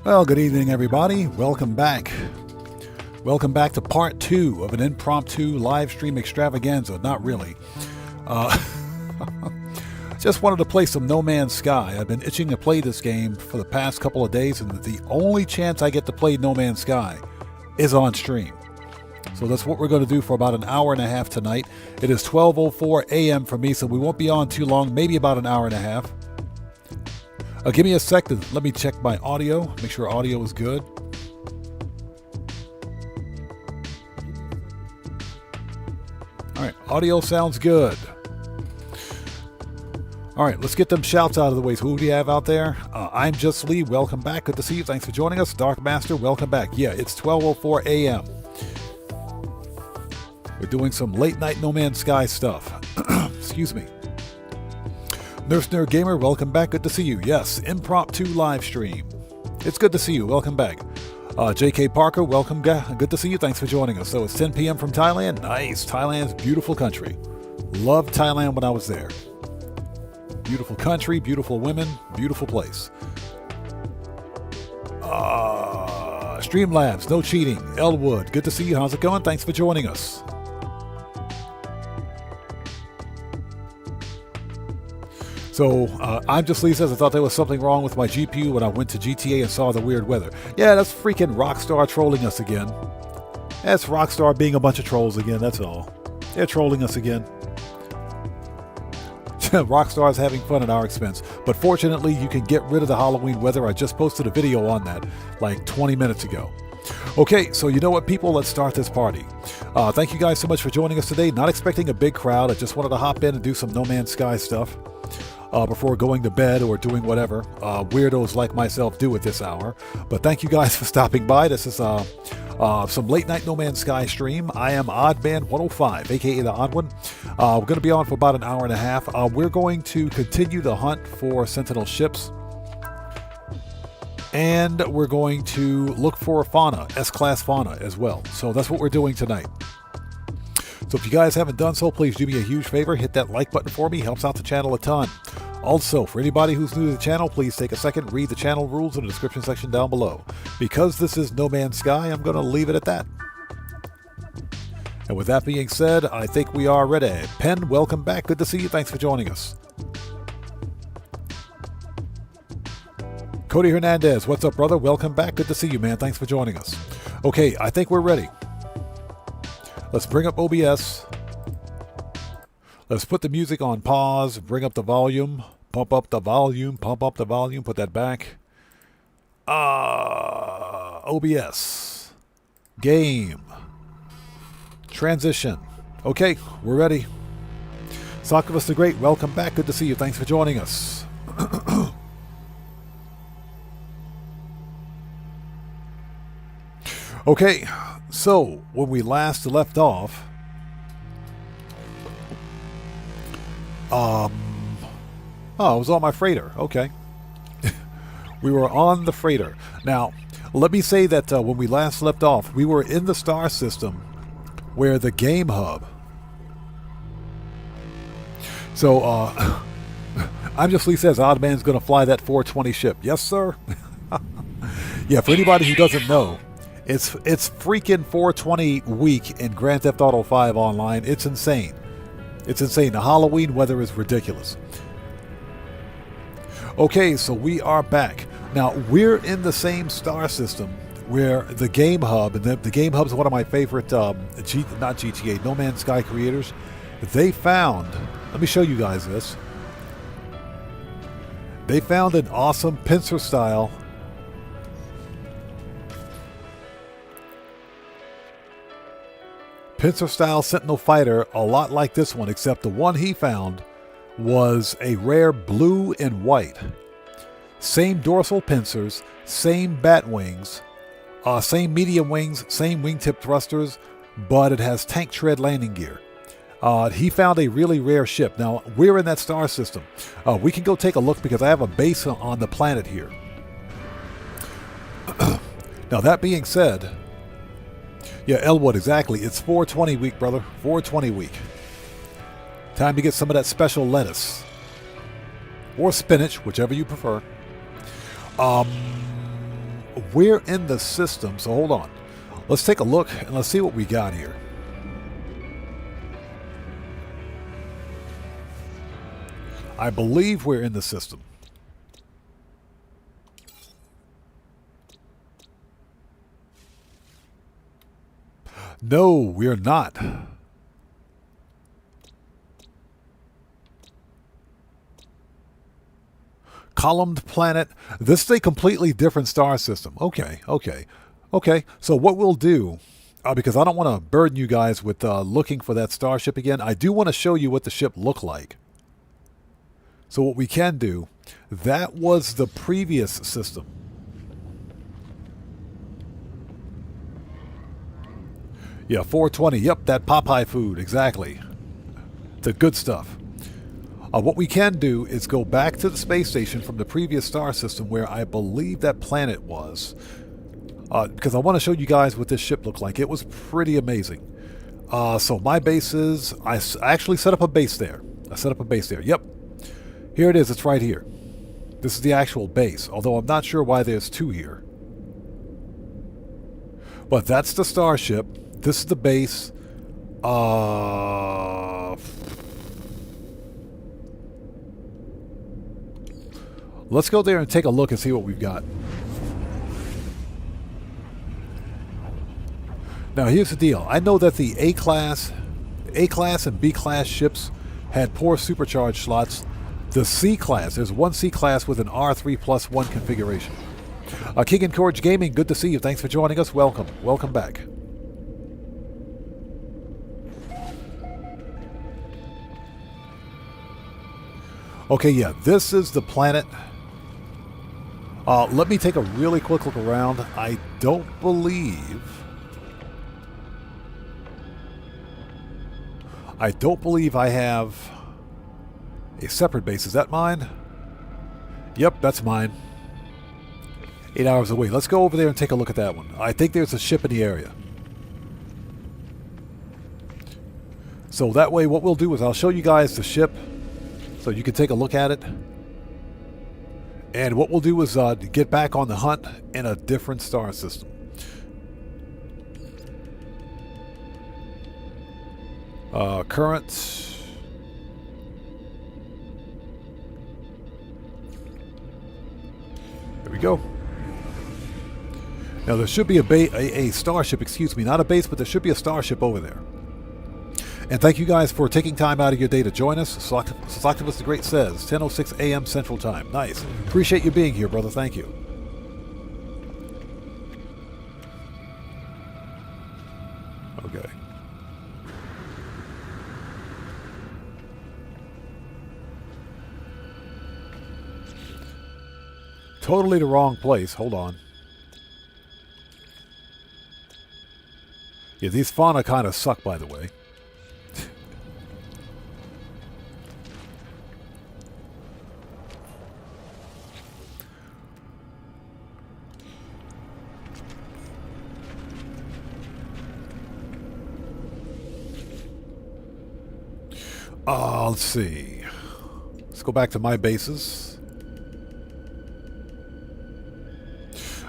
Well, good evening, everybody. Welcome back. Welcome back to part 2 of an impromptu live stream extravaganza. Not really. Just wanted to play some No Man's Sky. I've been itching to play this game for the past couple of days, and the only chance I get to play No Man's Sky is on stream. So that's what we're going to do for about an hour and a half tonight. It is 12:04 a.m. for me, so we won't be on too long, maybe about an hour and a half. Give me a second. Let me check my audio, make sure audio is good. All right, audio sounds good. All right, let's get them shouts out of the way. So who do you have out there? I'm Just Lee. Welcome back. Good to see you. Thanks for joining us. Dark Master, welcome back. Yeah, it's 12:04 a.m. We're doing some late night No Man's Sky stuff. Excuse me. Nurse Nerd Gamer, welcome back. Good to see you. Yes, impromptu live stream. It's good to see you. Welcome back. JK Parker, welcome. Good to see you. Thanks for joining us. So it's 10 p.m. from Thailand. Nice. Thailand's beautiful country. Loved Thailand when I was there. Beautiful country, beautiful women, beautiful place. Streamlabs, no cheating. Elwood, good to see you. How's it going? Thanks for joining us. So, I'm Just Lee says, I thought there was something wrong with my GPU when I went to GTA and saw the weird weather. Yeah, that's freaking Rockstar trolling us again. That's Rockstar being a bunch of trolls again, that's all. They're trolling us again. Rockstar is having fun at our expense. But fortunately, you can get rid of the Halloween weather. I just posted a video on that like 20 minutes ago. Okay, so you know what, people? Let's start this party. Thank you guys so much for joining us today. Not expecting a big crowd. I just wanted to hop in and do some No Man's Sky stuff. Before going to bed or doing whatever weirdos like myself do at this hour. But thank you guys for stopping by. This is some late night No Man's Sky stream. I am Oddman105, aka the Odd One. We're going to be on for about an hour and a half. We're going to continue the hunt for Sentinel ships. And we're going to look for Fauna, S-Class Fauna as well. So that's what we're doing tonight. So if you guys haven't done so, please do me a huge favor. Hit that like button for me. Helps out the channel a ton. Also, for anybody who's new to the channel, please take a second, read the channel rules in the description section down below. Because this is No Man's Sky, I'm going to leave it at that. And with that being said, I think we are ready. Penn, welcome back. Good to see you. Thanks for joining us. Cody Hernandez, what's up, brother? Welcome back. Good to see you, man. Thanks for joining us. Okay, I think we're ready. Let's bring up OBS. Let's put the music on pause, bring up the volume, pump up the volume, put that back. OBS. Game. Transition. Okay, we're ready. Sockavus the Great, welcome back. Good to see you. Thanks for joining us. Okay, so when we last left off, it was on my freighter. Okay. We were on the freighter. Now, let me say that when we last left off, we were in the star system where the game hub. So, I'm Just Lee says, Oddman's going to fly that 420 ship. Yes, sir. Yeah, for anybody who doesn't know, it's freaking 420 week in Grand Theft Auto 5 online. It's insane. It's insane. The Halloween weather is ridiculous. Okay, so we are back. Now, we're in the same star system where the game hub, and the game hub is one of my favorite, not GTA, No Man's Sky creators. They found, let me show you guys this. They found an awesome pincer style Sentinel fighter, a lot like this one, except the one he found was a rare blue and white. Same dorsal pincers, same bat wings, same medium wings, same wingtip thrusters, but it has tank tread landing gear. He found a really rare ship. Now, we're in that star system. We can go take a look because I have a base on the planet here. Now, that being said, yeah, Elwood, exactly. It's 420 week, brother. 420 week. Time to get some of that special lettuce. Or spinach, whichever you prefer. we're in the system, so hold on. Let's take a look and let's see what we got here. I believe we're in the system. No, we're not. Columned planet. This is a completely different star system. Okay. So what we'll do, because I don't want to burden you guys with looking for that starship again, I do want to show you what the ship looked like. So what we can do, that was the previous system. Yeah, 420. Yep, that Popeye food, exactly. The good stuff. What we can do is go back to the space station from the previous star system where I believe that planet was. Because I want to show you guys what this ship looked like. It was pretty amazing. So my base is... I actually set up a base there. Yep. Here it is. It's right here. This is the actual base. Although I'm not sure why there's two here. But that's the starship. This is the base. Let's go there and take a look and see what we've got. Now here's the deal. I know that the A-class and B-class ships had poor supercharge slots. The C-class, there's one C-class with an R3+1 configuration. King and Courage Gaming, good to see you. Thanks for joining us. Welcome back. Okay, yeah, this is the planet. Let me take a really quick look around. I don't believe I have a separate base. Is that mine? Yep, that's mine. 8 hours away. Let's go over there and take a look at that one. I think there's a ship in the area. So that way what we'll do is I'll show you guys the ship so you can take a look at it. And what we'll do is get back on the hunt in a different star system. Current. There we go. Now there should be a starship, excuse me, not a base, but there should be a starship over there. And thank you guys for taking time out of your day to join us. Sloctopus the Great says, 10:06 a.m. Central Time. Nice. Appreciate you being here, brother. Thank you. Okay. Totally the wrong place. Hold on. Yeah, these fauna kind of suck, by the way. Let's see. Let's go back to my bases.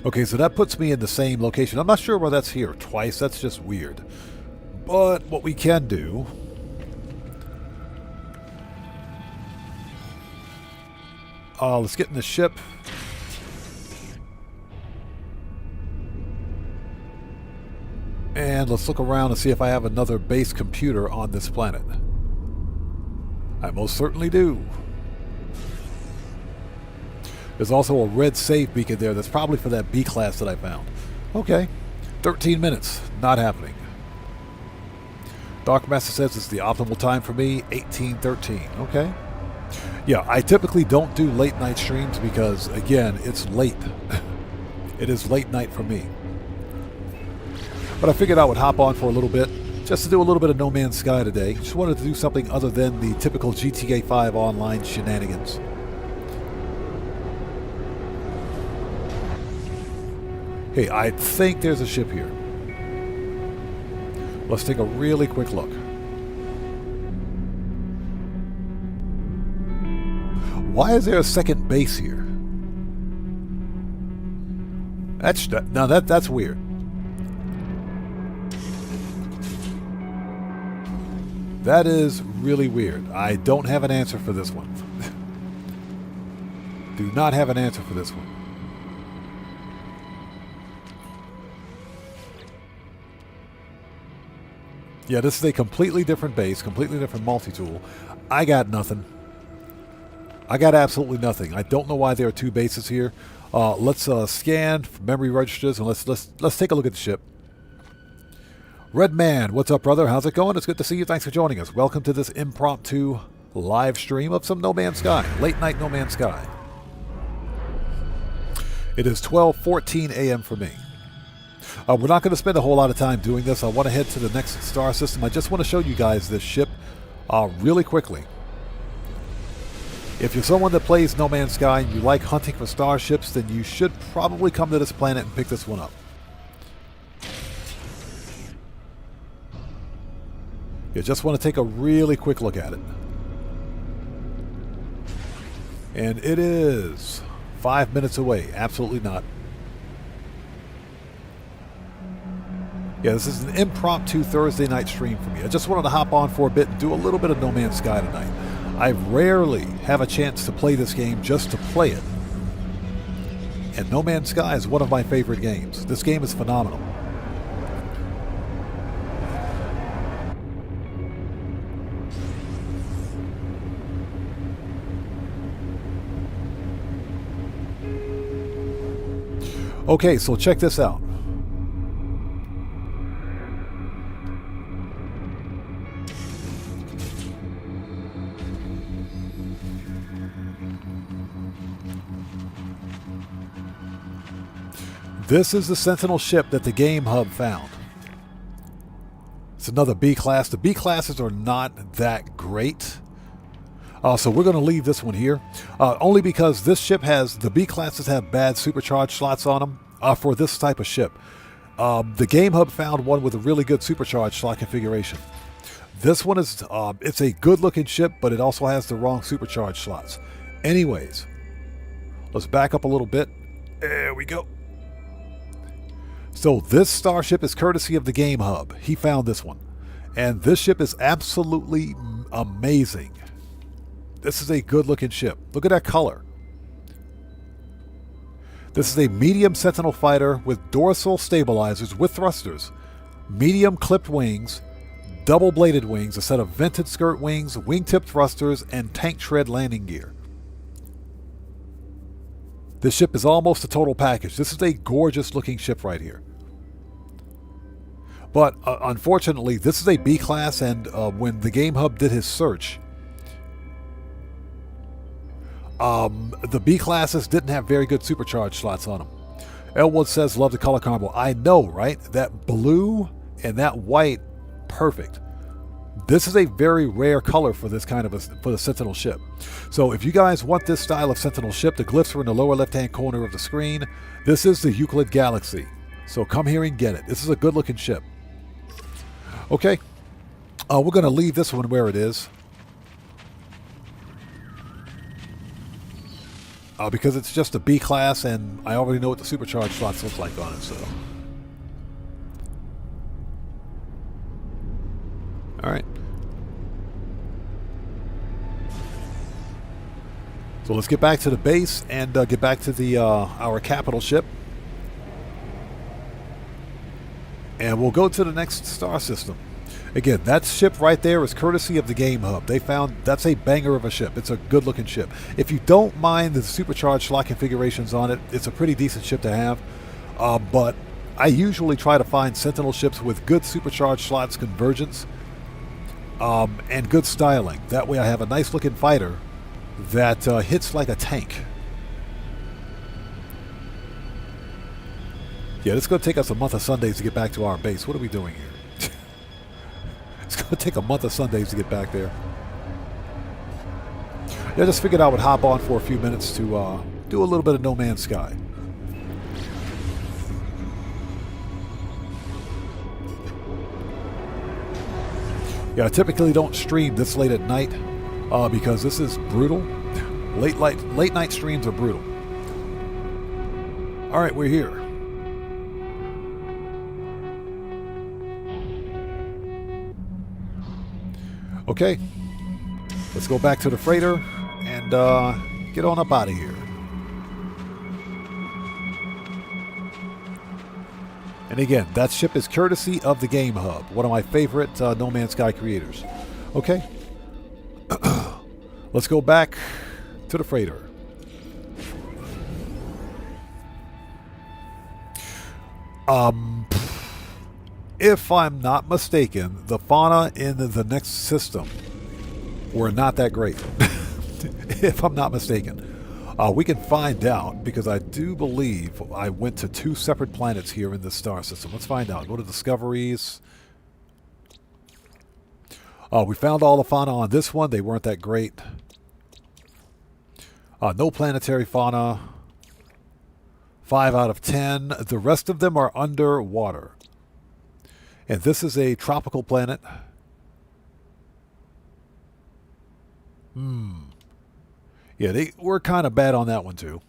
Okay, so that puts me in the same location. I'm not sure why that's here twice. That's just weird. But what we can do... let's get in the ship. And let's look around and see if I have another base computer on this planet. I most certainly do. There's also a red save beacon there that's probably for that B class that I found. Okay. 13 minutes. Not happening. Dark Master says it's the optimal time for me. 18:13. Okay. Yeah, I typically don't do late night streams because, again, it's late. It is late night for me. But I figured I would hop on for a little bit. Just to do a little bit of No Man's Sky today. Just wanted to do something other than the typical GTA 5 online shenanigans. Hey, I think there's a ship here. Let's take a really quick look. Why is there a second base here? That's weird. That is really weird. I don't have an answer for this one. Do not have an answer for this one. Yeah, this is a completely different base, completely different multi-tool. I got nothing. I got absolutely nothing. I don't know why there are two bases here. Let's scan memory registers and let's take a look at the ship. Red Man, what's up, brother? How's it going? It's good to see you. Thanks for joining us. Welcome to this impromptu live stream of some No Man's Sky, late night No Man's Sky. It is 12:14 a.m. for me. We're not going to spend a whole lot of time doing this. I want to head to the next star system. I just want to show you guys this ship really quickly. If you're someone that plays No Man's Sky and you like hunting for starships, then you should probably come to this planet and pick this one up. You just want to take a really quick look at it. And it is 5 minutes away. Absolutely not. Yeah, this is an impromptu Thursday night stream for me. I just wanted to hop on for a bit and do a little bit of No Man's Sky tonight. I rarely have a chance to play this game just to play it. And No Man's Sky is one of my favorite games. This game is phenomenal. Okay, so check this out. This is the Sentinel ship that the Game Hub found. It's another B-class. The B-classes are not that great. So we're going to leave this one here. Only because this ship has, the B-classes have bad supercharged slots on them for this type of ship. The Game Hub found one with a really good supercharged slot configuration. This one is, it's a good looking ship, but it also has the wrong supercharged slots. Anyways, let's back up a little bit. There we go. So this starship is courtesy of the Game Hub. He found this one. And this ship is absolutely amazing. This is a good looking ship. Look at that color. This is a medium Sentinel fighter with dorsal stabilizers with thrusters, medium clipped wings, double bladed wings, a set of vented skirt wings, wingtip thrusters, and tank tread landing gear. This ship is almost a total package. This is a gorgeous looking ship right here. But unfortunately, this is a B-class, and when the Game Hub did his search, the B-classes didn't have very good supercharged slots on them. Elwood says, love the color combo. I know, right? That blue and that white, perfect. This is a very rare color for this kind of for the Sentinel ship. So if you guys want this style of Sentinel ship, the glyphs are in the lower left-hand corner of the screen. This is the Euclid Galaxy. So come here and get it. This is a good-looking ship. Okay. We're going to leave this one where it is. Because it's just a B-class, and I already know what the supercharged slots look like on it, so. Alright. So let's get back to the base and get back to the our capital ship. And we'll go to the next star system. Again, that ship right there is courtesy of the Game Hub. They found that's a banger of a ship. It's a good-looking ship. If you don't mind the supercharged slot configurations on it, it's a pretty decent ship to have. But I usually try to find Sentinel ships with good supercharged slots convergence and good styling. That way I have a nice-looking fighter that hits like a tank. Yeah, it's going to take us a month of Sundays to get back to our base. What are we doing here? It's going to take a month of Sundays to get back there. Yeah, I just figured I would hop on for a few minutes to do a little bit of No Man's Sky. Yeah, I typically don't stream this late at night because this is brutal. Late night streams are brutal. All right, we're here. Okay, let's go back to the freighter and get on up out of here. And again, that ship is courtesy of the Game Hub, one of my favorite No Man's Sky creators. Okay, let's go back to the freighter. If I'm not mistaken, the fauna in the next system were not that great. If I'm not mistaken. We can find out, because I do believe I went to 2 separate planets here in this star system. Let's find out. Go to Discoveries. We found all the fauna on this one. They weren't that great. No planetary fauna. 5 out of 10. The rest of them are underwater. And this is a tropical planet. Yeah, they were kind of bad on that one too.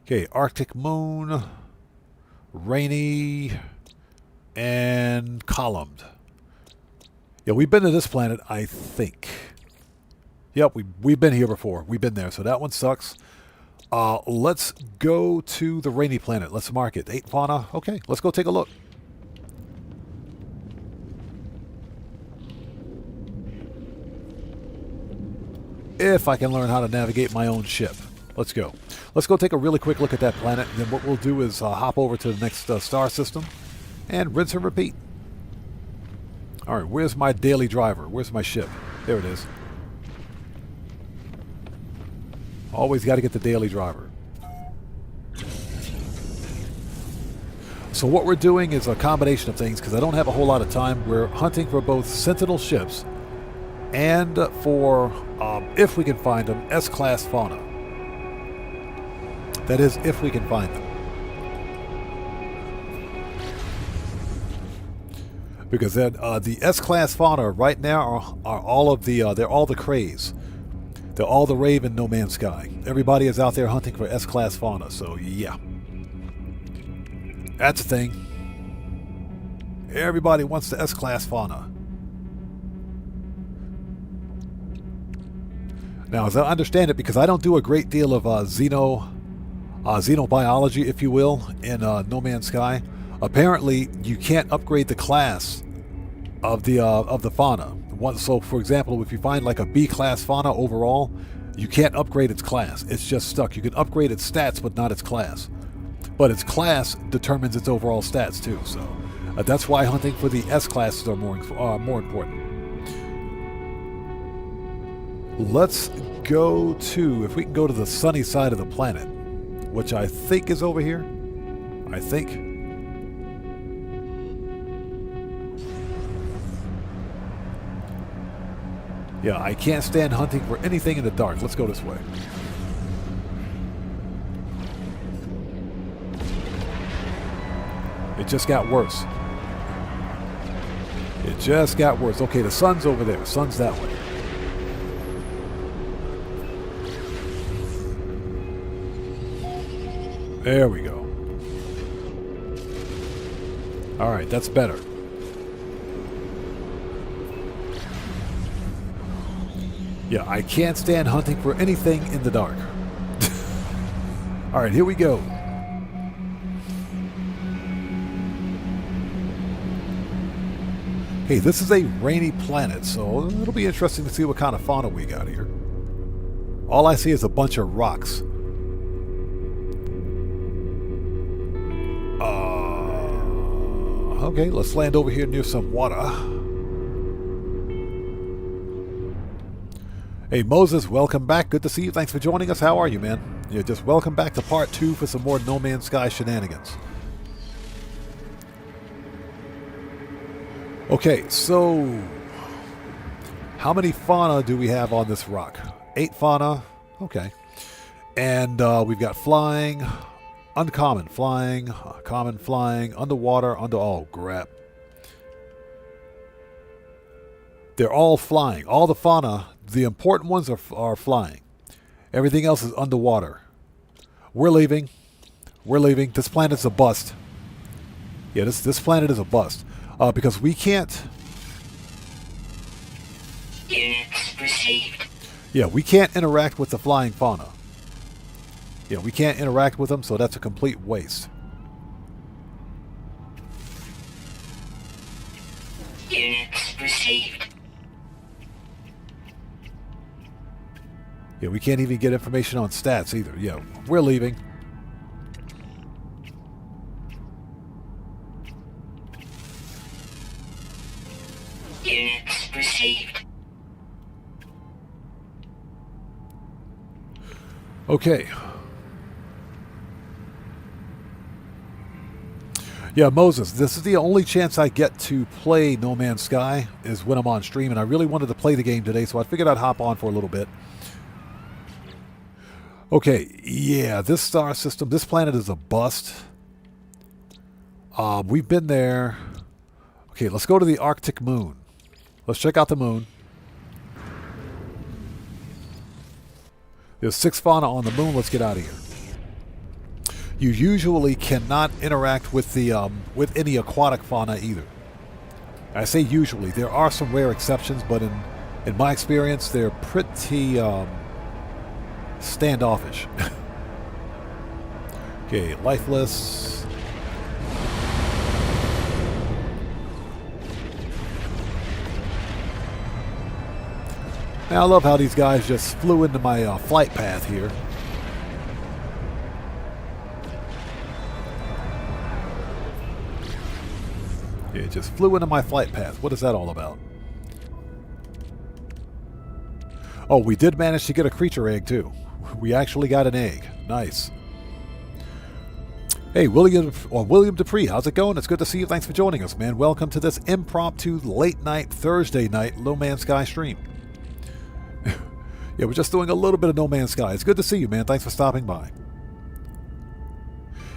Okay, Arctic moon, rainy, and columned. Yeah, we've been to this planet, I think. Yep, we've been here before. We've been there, so that one sucks. Let's go to the rainy planet. Let's mark it. 8 fauna. Okay, let's go take a look. If I can learn how to navigate my own ship. Let's go. Let's go take a really quick look at that planet. And then what we'll do is hop over to the next star system and rinse and repeat. All right, where's my daily driver? Where's my ship? There it is. Always got to get the daily driver. So what we're doing is a combination of things, because I don't have a whole lot of time. We're hunting for both Sentinel ships and for, if we can find them, S-class fauna. That is, if we can find them. Because then the S-class fauna right now are all of the, they're all the craze. They're all the rave in No Man's Sky. Everybody is out there hunting for S-class fauna, so yeah. That's the thing. Everybody wants the S-class fauna. Now, as I understand it, because I don't do a great deal of xenobiology, if you will, in No Man's Sky, apparently you can't upgrade the class of the fauna. So, for example, if you find like a B-class fauna overall, you can't upgrade its class. It's just stuck. You can upgrade its stats, but not its class. But its class determines its overall stats too. So that's why hunting for the S classes are more important. Let's go to, if we can go to the sunny side of the planet, which I think is over here. I think. Yeah, I can't stand hunting for anything in the dark. Let's go this way. It just got worse. It just got worse. Okay, the sun's over there. Sun's that way. There we go. All right, that's better. Yeah, I can't stand hunting for anything in the dark. All right, here we go. Hey, this is a rainy planet, so it'll be interesting to see what kind of fauna we got here. All I see is a bunch of rocks. Okay, let's land over here near some water. Hey, Moses, welcome back. Good to see you. Thanks for joining us. How are you, man? Yeah, just welcome back to part 2 for some more No Man's Sky shenanigans. Okay, so how many fauna do we have on this rock? 8 fauna. Okay. And we've got flying, uncommon flying, common flying, underwater, oh, crap. They're all flying. All the fauna, the important ones are flying. Everything else is underwater. We're leaving. We're leaving. This planet's a bust. Yeah, this planet is a bust. Because we can't Yeah, we can't interact with the flying fauna. Yeah, we can't interact with them, so that's a complete waste. Units received. Yeah, we can't even get information on stats either. Yeah, we're leaving. Units received. Okay. Yeah, Moses, this is the only chance I get to play No Man's Sky is when I'm on stream, and I really wanted to play the game today, so I figured I'd hop on for a little bit. Okay, yeah, this star system, this planet is a bust. We've been there. Okay, let's go to the Arctic moon. Let's check out the moon. There's 6 fauna on the moon. Let's get out of here. You usually cannot interact with the with any aquatic fauna either. I say usually. There are some rare exceptions, but in my experience, they're pretty standoffish. Okay, lifeless. Now, I love how these guys just flew into my flight path here. It just flew into my flight path. What is that all about? Oh, we did manage to get a creature egg, too. We actually got an egg. Nice. Hey, William Dupree, how's it going? It's good to see you. Thanks for joining us, man. Welcome to this impromptu late-night, Thursday night No Man's Sky stream. Yeah, we're just doing a little bit of No Man's Sky. It's good to see you, man. Thanks for stopping by.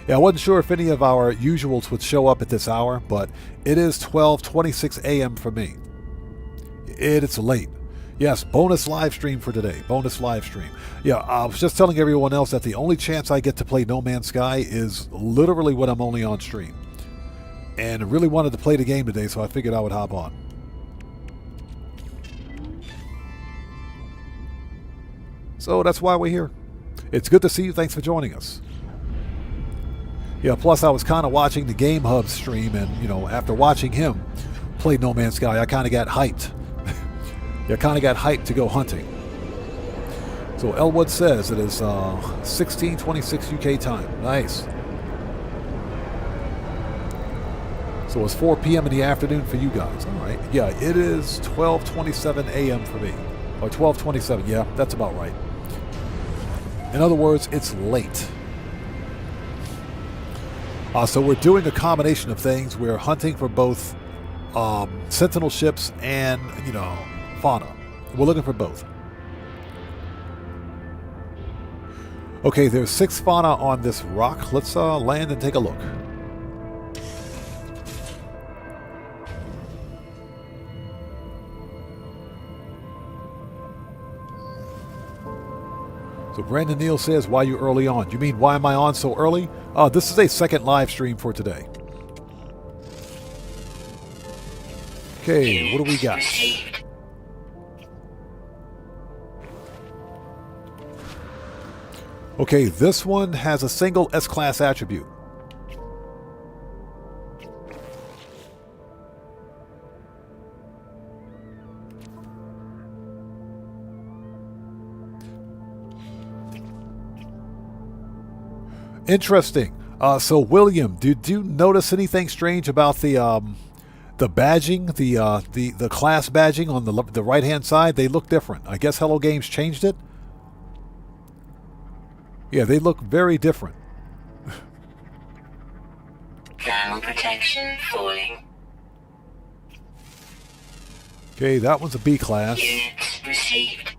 Yeah, I wasn't sure if any of our usuals would show up at this hour, but it is 12:26 a.m. for me. It's late. Yes, bonus live stream for today. Bonus live stream. Yeah, I was just telling everyone else that the only chance I get to play No Man's Sky is literally when I'm only on stream. And I really wanted to play the game today, so I figured I would hop on. So that's why we're here. It's good to see you. Thanks for joining us. Yeah, plus I was kind of watching the Game Hub stream, and, you know, after watching him play No Man's Sky, I kind of got hyped. Yeah, kind of got hyped to go hunting. So Elwood says it is 16:26 UK time. Nice. So it's 4 p.m. in the afternoon for you guys. All right. Yeah, it is 12:27 a.m. for me. Or 12:27. Yeah, that's about right. In other words, it's late. So we're doing a combination of things. We're hunting for both sentinel ships and, you know, fauna. We're looking for both. Okay, there's 6 fauna on this rock. Let's land and take a look. So Brandon Neal says, why you early on? You mean, why am I on so early? This is a second live stream for today. Okay, what do we got? Okay, this one has a single S-Class attribute. Interesting. So William, did you notice anything strange about the badging, the class badging on the right hand side? They look different. I guess Hello Games changed it. Yeah, they look very different. Thermal protection falling. Okay, that one's a B class. Units received.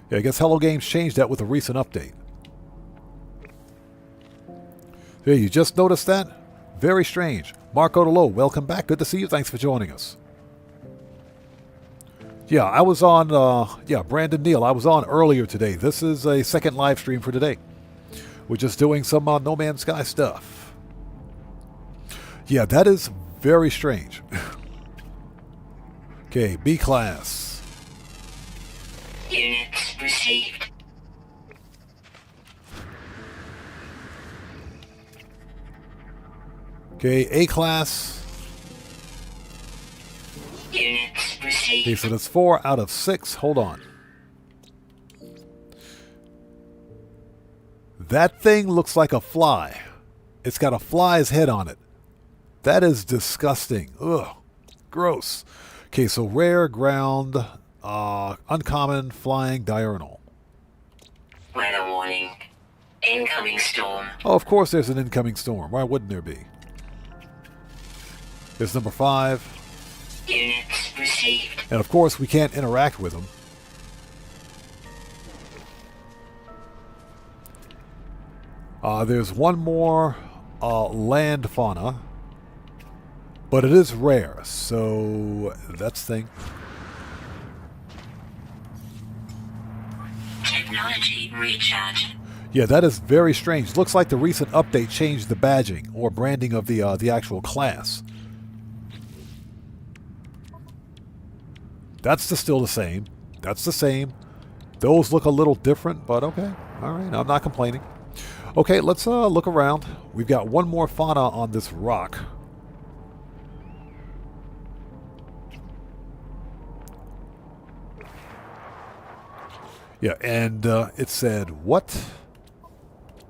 Yeah, I guess Hello Games changed that with a recent update. Yeah, you just noticed that? Very strange. Marco Delo, welcome back. Good to see you. Thanks for joining us. Yeah, I was on, Brandon Neal. I was on earlier today. This is a second live stream for today. We're just doing some No Man's Sky stuff. Yeah, that is very strange. Okay, B class. Unit received. Okay, A-class. Units Okay, received. so that's 4 out of 6. Hold on. That thing looks like a fly. It's got a fly's head on it. That is disgusting. Ugh. Gross. Okay, so rare, ground, uncommon, flying, diurnal. Weather warning. Incoming storm. Oh, of course there's an incoming storm. Why wouldn't there be? There's number 5. Units received. And of course we can't interact with them. There's one more land fauna. But it is rare, so that's the thing. Technology recharge. Yeah, that is very strange. Looks like the recent update changed the badging or branding of the actual class. That's still the same. That's the same. Those look a little different, but okay. All right, I'm not complaining. Okay, let's look around. We've got one more fauna on this rock. Yeah, and it said, what?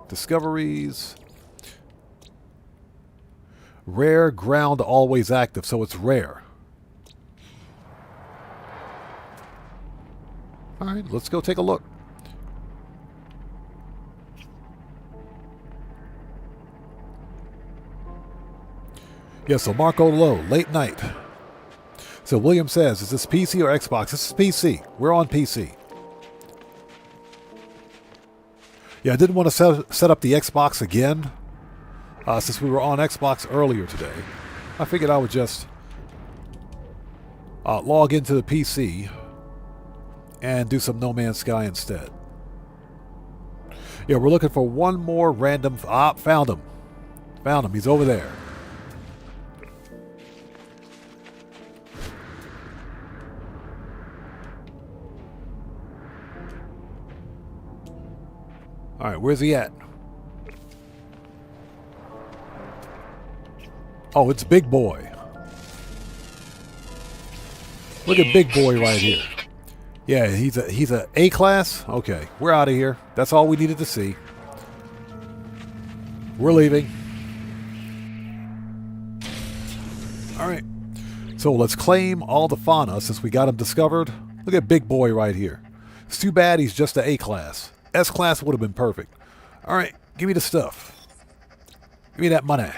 Discoveries. Rare, ground, always active, so it's rare. All right, let's go take a look. Yeah, so Marco Low, late night. So William says, is this PC or Xbox? This is PC. We're on PC. Yeah, I didn't want to set up the Xbox again since we were on Xbox earlier today. I figured I would just log into the PC and do some No Man's Sky instead. Yeah, we're looking for one more random... found him. Found him. He's over there. All right, where's he at? Oh, it's Big Boy. Look at Big Boy right here. Yeah, he's a A-class. Okay, we're out of here. That's all we needed to see. We're leaving. All right. So let's claim all the fauna since we got him discovered. Look at Big Boy right here. It's too bad he's just an A-class. S-class would have been perfect. All right, give me the stuff. Give me that money.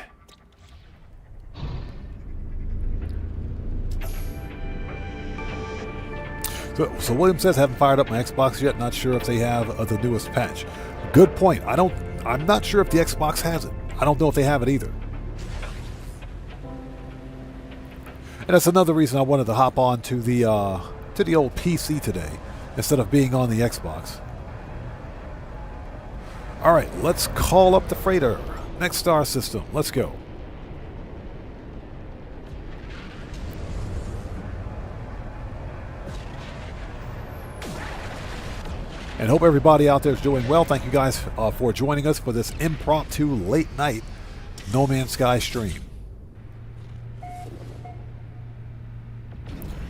So William says, haven't fired up my Xbox yet. Not sure if they have the newest patch. Good point. I'm not sure if the Xbox has it. I don't know if they have it either. And that's another reason I wanted to hop on to the old PC today instead of being on the Xbox. All right, let's call up the freighter. Next star system. Let's go. And hope everybody out there is doing well. Thank you guys for joining us for this impromptu late night No Man's Sky stream.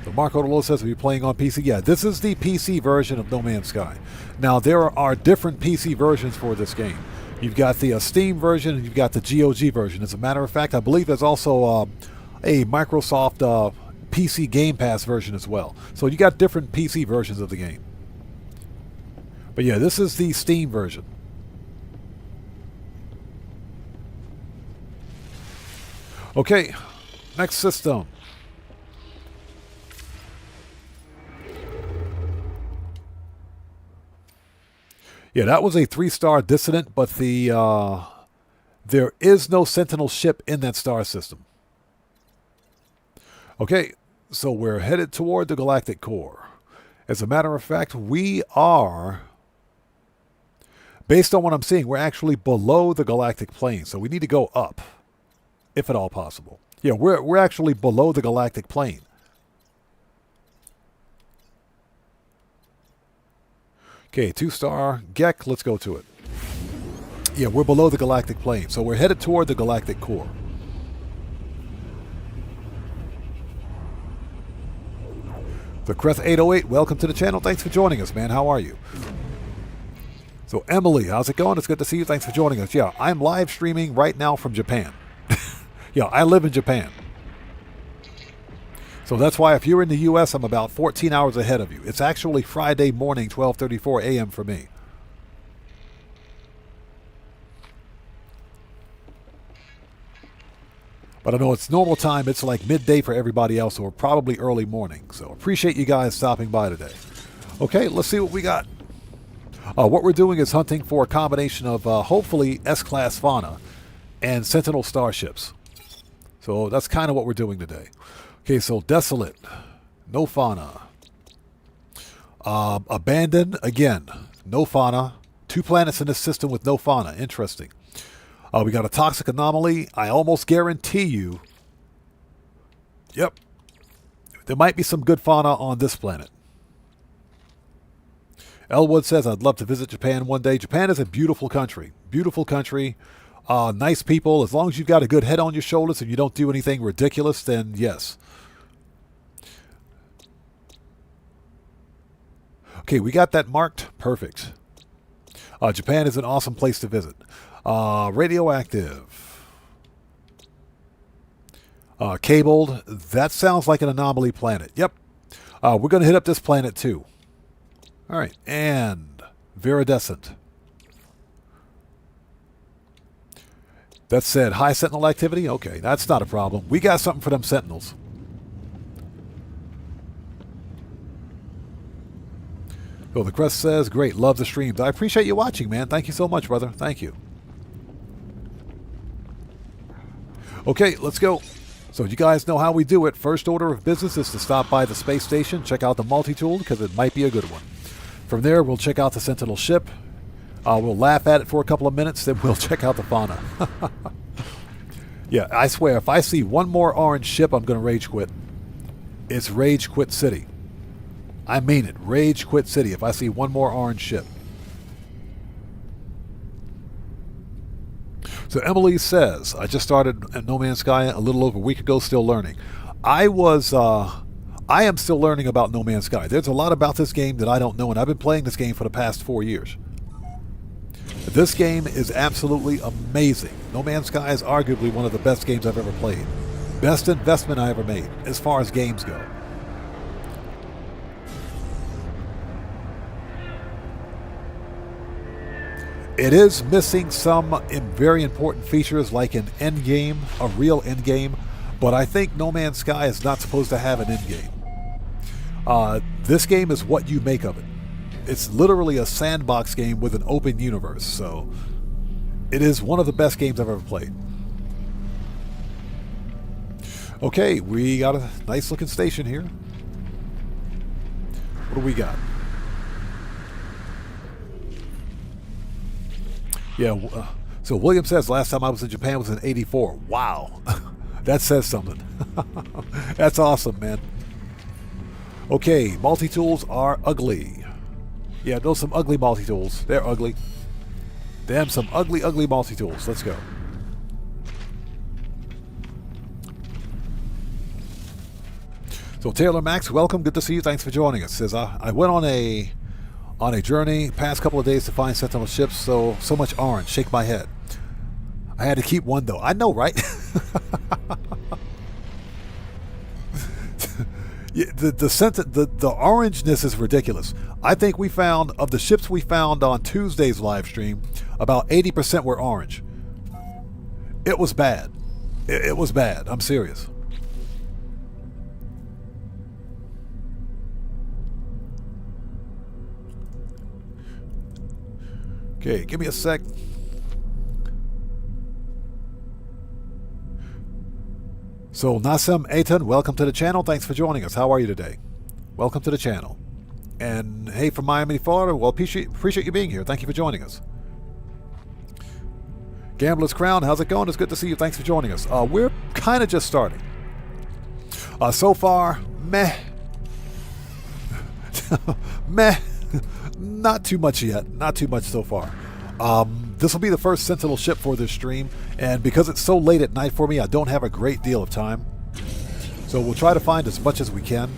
So Marco Delo says we'll be playing on PC. Yeah, this is the PC version of No Man's Sky. Now, there are different PC versions for this game. You've got the Steam version and you've got the GOG version. As a matter of fact, I believe there's also a Microsoft PC Game Pass version as well. So you got different PC versions of the game. But yeah, this is the Steam version. Okay, next system. Yeah, that was a 3-star Dissident, but there is no Sentinel ship in that star system. Okay, so we're headed toward the Galactic Core. As a matter of fact, we are, based on what I'm seeing, we're actually below the galactic plane, so we need to go up, if at all possible. Yeah, we're actually below the galactic plane. Okay, 2-star Gek. Let's go to it. Yeah, we're below the galactic plane, so we're headed toward the galactic core. The Creth 808, welcome to the channel. Thanks for joining us, man. How are you? So, Emily, how's it going? It's good to see you. Thanks for joining us. Yeah, I'm live streaming right now from Japan. Yeah, I live in Japan. So that's why if you're in the U.S., I'm about 14 hours ahead of you. It's actually Friday morning, 12:34 a.m. for me. But I know it's normal time. It's like midday for everybody else, or probably early morning. So appreciate you guys stopping by today. Okay, let's see what we got. What we're doing is hunting for a combination of hopefully S-class Fauna and Sentinel starships. So that's kind of what we're doing today. Okay, so Desolate, no Fauna. Abandoned, again, no Fauna. 2 planets in this system with no Fauna. Interesting. We got a Toxic Anomaly. I almost guarantee you, yep, there might be some good fauna on this planet. Elwood says, I'd love to visit Japan one day. Japan is a beautiful country. Beautiful country. Nice people. As long as you've got a good head on your shoulders and you don't do anything ridiculous, then yes. Okay, we got that marked. Perfect. Japan is an awesome place to visit. Radioactive. Cabled. That sounds like an anomaly planet. Yep. We're going to hit up this planet too. All right. And Viridescent. That said, high Sentinel activity? Okay, that's not a problem. We got something for them Sentinels. Oh, the Crest says, great, love the streams. I appreciate you watching, man. Thank you so much, brother. Thank you. Okay, let's go. So you guys know how we do it. First order of business is to stop by the space station, check out the multi-tool, because it might be a good one. From there, we'll check out the Sentinel ship. We'll laugh at it for a couple of minutes, then we'll check out the fauna. Yeah, I swear, if I see one more orange ship, I'm going to rage quit. It's Rage Quit City. I mean it. Rage Quit City if I see one more orange ship. So Emily says, I just started at No Man's Sky a little over a week ago, still learning. I am still learning about No Man's Sky. There's a lot about this game that I don't know, and I've been playing this game for the past 4 years. This game is absolutely amazing. No Man's Sky is arguably one of the best games I've ever played. Best investment I ever made, as far as games go. It is missing some very important features like an end game, a real end game, but I think No Man's Sky is not supposed to have an end game. This game is what you make of it. It's literally a sandbox game with an open universe, so it is one of the best games I've ever played. Okay, we got a nice looking station here. What do we got? Yeah, so William says last time I was in Japan was in '84. Wow, that says something. That's awesome, man. Okay, multi-tools are ugly. Yeah, those some ugly multi-tools. They're ugly. Damn, some ugly, ugly multi-tools. Let's go. So Taylor Max, welcome. Good to see you. Thanks for joining us. Says I went on a journey past couple of days to find Sentinel ships. So much orange. Shake my head. I had to keep one though. I know, right? Yeah, the orangeness is ridiculous. I think we found, of the ships we found on Tuesday's live stream, about 80% were orange. It was bad. It was bad. I'm serious. Okay, give me a sec. So Nasem Aitan, welcome to the channel. Thanks for joining us. How are you today? Welcome to the channel. And hey, from Miami, Florida, well, appreciate you being here. Thank you for joining us. Gambler's Crown, how's it going? It's good to see you. Thanks for joining us. We're kind of just starting. So far, meh. Meh. Not too much yet. Not too much so far. This will be the first Sentinel ship for this stream, and because it's so late at night for me, I don't have a great deal of time. So we'll try to find as much as we can.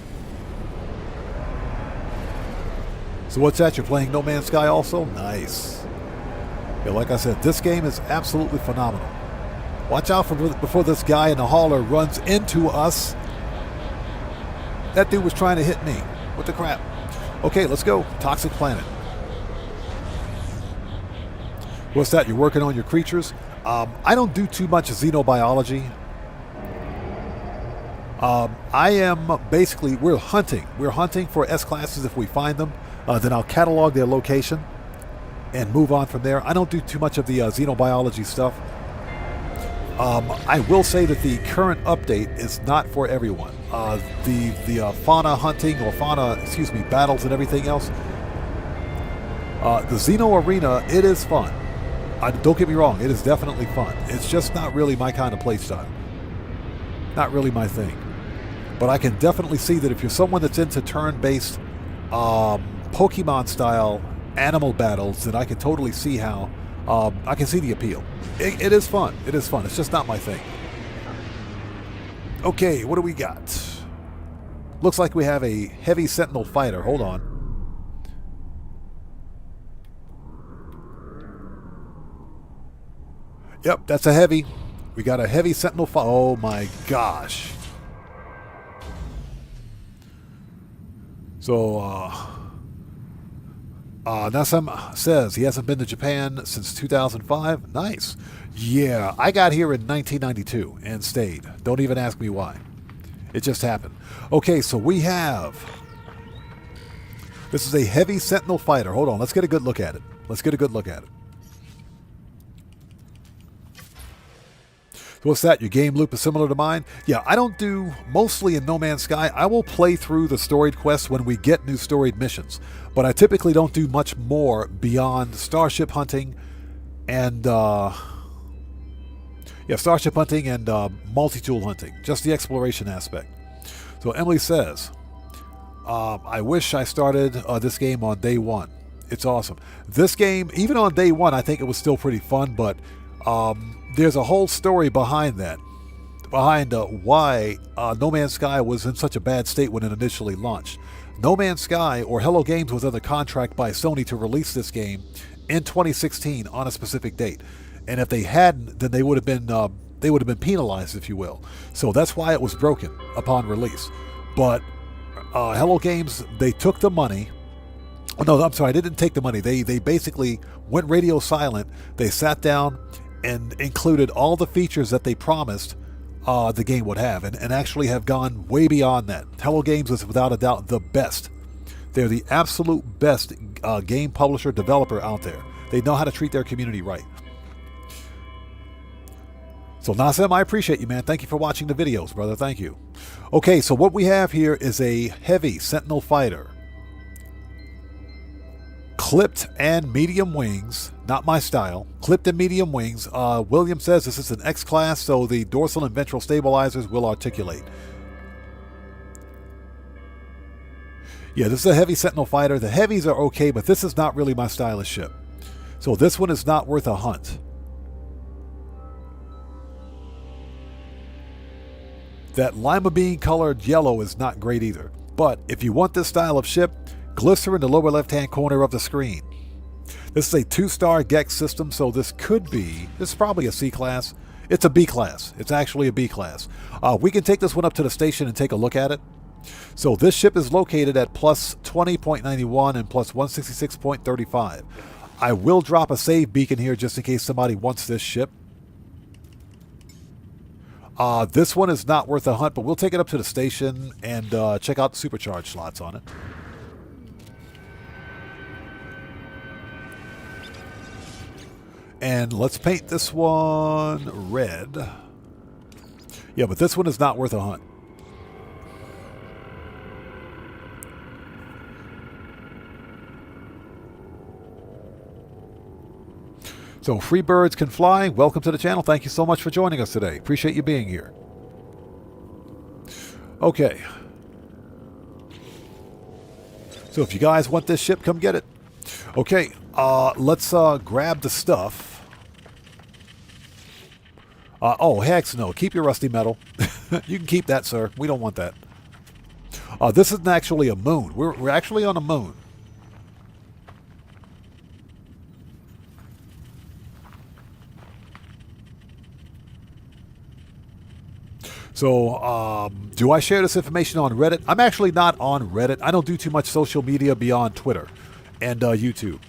So what's that? You're playing No Man's Sky also? Nice. Yeah, like I said, this game is absolutely phenomenal. Watch out before this guy in the hauler runs into us. That dude was trying to hit me. What the crap? Okay, let's go. Toxic Planet. What's that? You're working on your creatures? I don't do too much xenobiology. I am basically, we're hunting. We're hunting for S-classes if we find them. Then I'll catalog their location and move on from there. I don't do too much of the xenobiology stuff. I will say that the current update is not for everyone. The fauna hunting or fauna, battles and everything else. The Xeno Arena, it is fun. Don't get me wrong, it is definitely fun. It's just not really my kind of play style. Not really my thing. But I can definitely see that if you're someone that's into turn-based Pokemon-style animal battles, then I can totally see how, I can see the appeal. It is fun. It is fun. It's just not my thing. Okay, what do we got? Looks like we have a heavy Sentinel fighter. Hold on. Yep, that's a heavy. We got a heavy Sentinel fighter. Oh my gosh. So, Nasam says he hasn't been to Japan since 2005. Nice. Yeah, I got here in 1992 and stayed. Don't even ask me why. It just happened. Okay, so we have... This is a heavy Sentinel fighter. Hold on, let's get a good look at it. Let's get a good look at it. So what's that? Your game loop is similar to mine? Yeah, I don't do, mostly in No Man's Sky, I will play through the storied quests when we get new storied missions. But I typically don't do much more beyond Starship hunting and, Starship hunting and multi-tool hunting. Just the exploration aspect. So Emily says, I wish I started this game on day one. It's awesome. This game, even on day one, I think it was still pretty fun, but... there's a whole story behind that, behind why No Man's Sky was in such a bad state when it initially launched. No Man's Sky, or Hello Games, was under contract by Sony to release this game in 2016 on a specific date, and if they hadn't, then they would have been penalized, if you will. So that's why it was broken upon release. But Hello Games, they took the money. Oh, no, I'm sorry, they didn't take the money. They basically went radio silent. They sat down and included all the features that they promised the game would have, and actually have gone way beyond that. Hello Games is without a doubt the best. They're the absolute best game publisher, developer out there. They know how to treat their community right. So Nasem, I appreciate you, man. Thank you for watching the videos, brother. Thank you. Okay, so what we have here is a heavy Sentinel fighter. Clipped and medium wings, not my style. Clipped and medium wings. William says this is an X class, so the dorsal and ventral stabilizers will articulate. Yeah, this is a heavy Sentinel fighter. The heavies are okay, but this is not really my style of ship. So this one is not worth a hunt. That lima bean colored yellow is not great either. But if you want this style of ship, Glycer in the lower left-hand corner of the screen. This is a 2-star Gex system, so this is probably a C class. It's a B class. It's actually a B class. We can take this one up to the station and take a look at it. So this ship is located at plus 20.91 and plus 166.35. I will drop a save beacon here just in case somebody wants this ship. This one is not worth a hunt, but we'll take it up to the station and check out the supercharged slots on it. And let's paint this one red. Yeah, but this one is not worth a hunt. So, Free Birds Can Fly, welcome to the channel. Thank you so much for joining us today. Appreciate you being here. Okay. So if you guys want this ship, come get it. Okay, let's grab the stuff. Oh, heck no. Keep your rusty metal. You can keep that, sir. We don't want that. This isn't actually a moon. We're actually on a moon. So, do I share this information on Reddit? I'm actually not on Reddit. I don't do too much social media beyond Twitter and YouTube.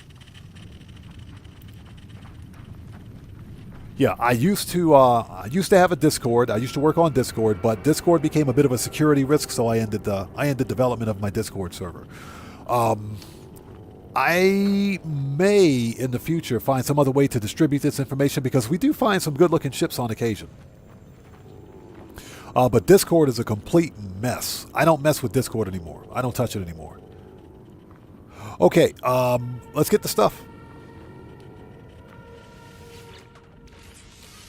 Yeah, I used to have a Discord. I used to work on Discord, but Discord became a bit of a security risk, so I ended development of my Discord server. I may in the future find some other way to distribute this information because we do find some good-looking ships on occasion. But Discord is a complete mess. I don't mess with Discord anymore. I don't touch it anymore. Okay, let's get the stuff.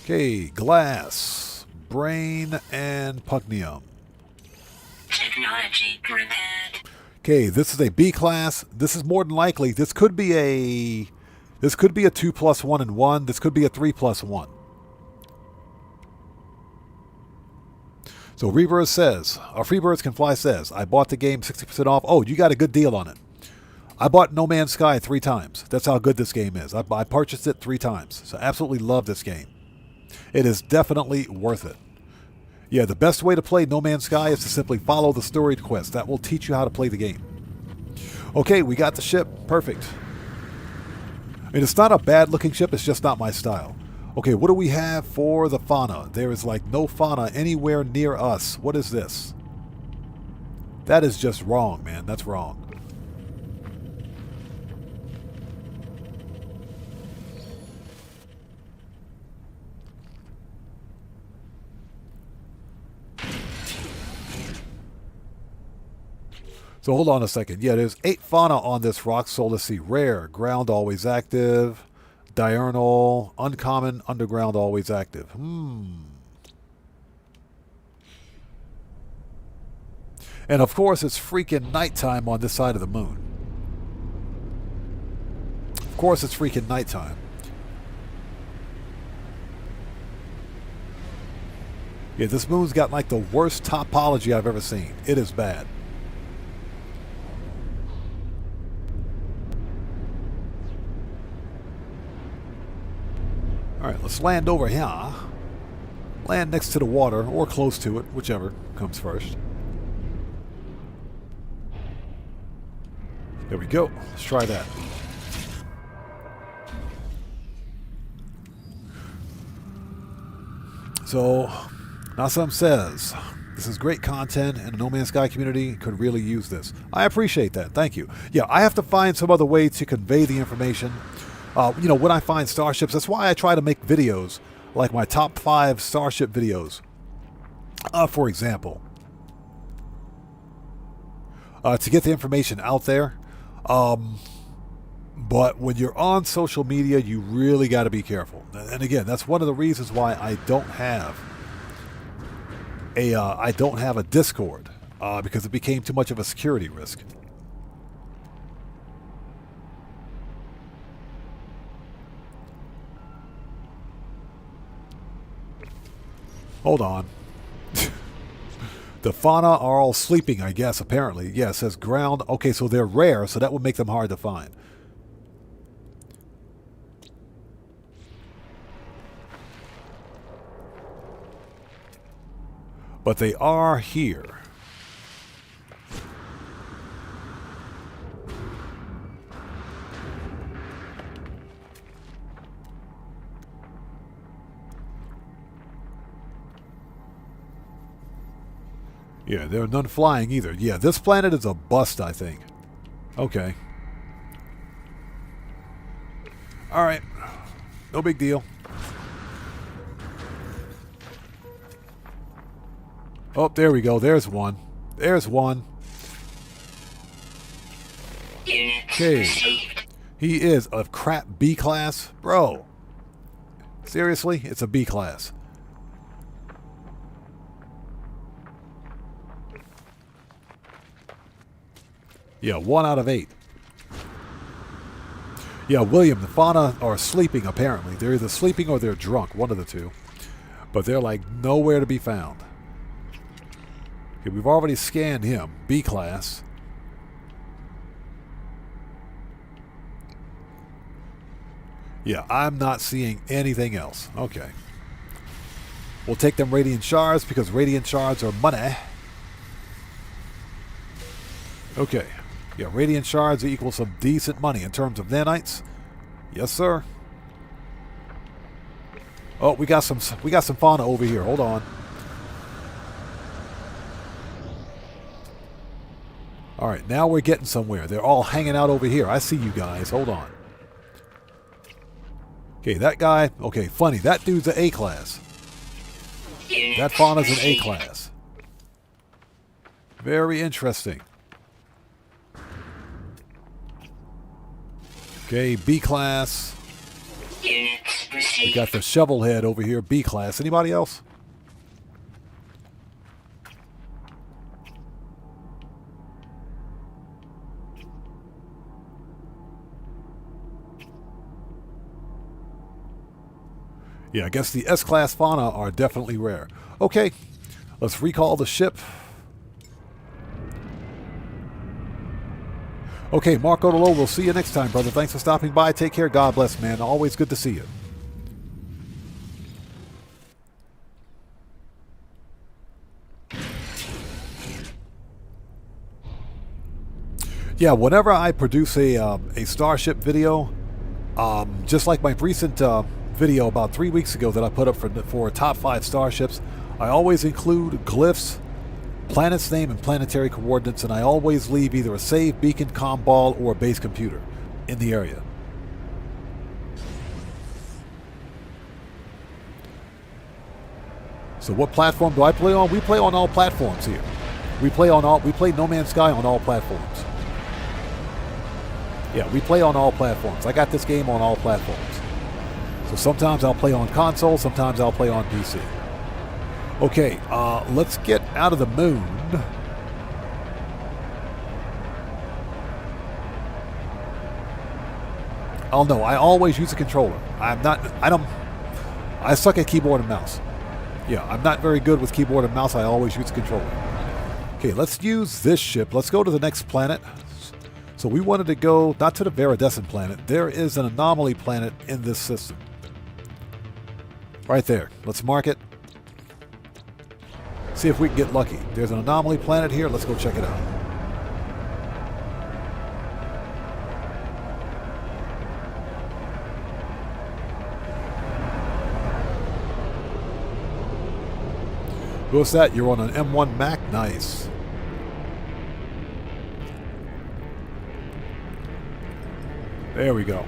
Okay, glass, brain, and pugnium. Technology prepared. Okay, this is a B class. This is more than likely. This could be a 2+1 and 1. This could be a 3+1. So Freebirds Can Fly says, I bought the game 60% off. Oh, you got a good deal on it. I bought No Man's Sky 3 times. That's how good this game is. I purchased it 3 times. So absolutely love this game. It is definitely worth it. Yeah, the best way to play No Man's Sky is to simply follow the story quest. That will teach you how to play the game. Okay, we got the ship. Perfect. I mean, it's not a bad-looking ship. It's just not my style. Okay, what do we have for the fauna? There is like no fauna anywhere near us. What is this? That is just wrong, man. That's wrong. So hold on a second. Yeah, there's 8 fauna on this rock. So let's see. Rare, ground always active. Diurnal, uncommon, underground always active. And of course it's freaking nighttime on this side of the moon. Of course it's freaking nighttime. Yeah, this moon's got like the worst topology I've ever seen. It is bad. Alright, let's land over here. Land next to the water, or close to it, whichever comes first. There we go. Let's try that. So, Nasam says, this is great content and the No Man's Sky community could really use this. I appreciate that. Thank you. Yeah, I have to find some other way to convey the information. When I find starships, that's why I try to make videos like my top 5 starship videos, for example, to get the information out there. But when you're on social media, you really got to be careful. And again, that's one of the reasons why I don't have a Discord, because it became too much of a security risk. Hold on. The fauna are all sleeping, I guess, apparently. Yeah, it says ground. Okay, so they're rare, so that would make them hard to find. But they are here. Yeah, there are none flying either. Yeah, this planet is a bust, I think. Okay. Alright. No big deal. Oh, there we go. There's one. There's one. Okay. He is a crap B class? Bro. Seriously? It's a B class. Yeah, 1 out of 8. Yeah, William, the fauna are sleeping apparently. They're either sleeping or they're drunk, one of the two. But they're like nowhere to be found. Okay, we've already scanned him. B class. Yeah, I'm not seeing anything else. Okay. We'll take them radiant shards because radiant shards are money. Okay. Yeah, radiant shards equal some decent money in terms of nanites. Yes, sir. Oh, we got some fauna over here. Hold on. All right, now we're getting somewhere. They're all hanging out over here. I see you guys. Hold on. Okay, that guy. Okay, funny. That dude's an A class. That fauna's an A class. Very interesting. Okay, B class. Units We received. got the shovel head over here, B class. Anybody else? Yeah, I guess the S-class fauna are definitely rare. Okay, let's recall the ship. Okay, Mark Odolo, we'll see you next time, brother. Thanks for stopping by. Take care. God bless, man. Always good to see you. Yeah, whenever I produce a Starship video, just like my recent video about 3 weeks ago that I put up for top 5 starships, I always include glyphs, planet's name, and planetary coordinates, and I always leave either a save beacon, comm ball, or a base computer in the area. So what platform do I play on? We play on all platforms here. We play No Man's Sky on all platforms. Yeah, we play on all platforms. I got this game on all platforms. So sometimes I'll play on console, sometimes I'll play on PC. Okay, let's get out of the moon. Oh no, I always use a controller. I suck at keyboard and mouse. Yeah, I'm not very good with keyboard and mouse. I always use a controller. Okay, let's use this ship. Let's go to the next planet. So we wanted to go, not to the Viridescent planet. There is an anomaly planet in this system. Right there. Let's mark it. See if we can get lucky. There's an anomaly planet here. Let's go check it out. What's that? You're on an M1 Mac? Nice. There we go.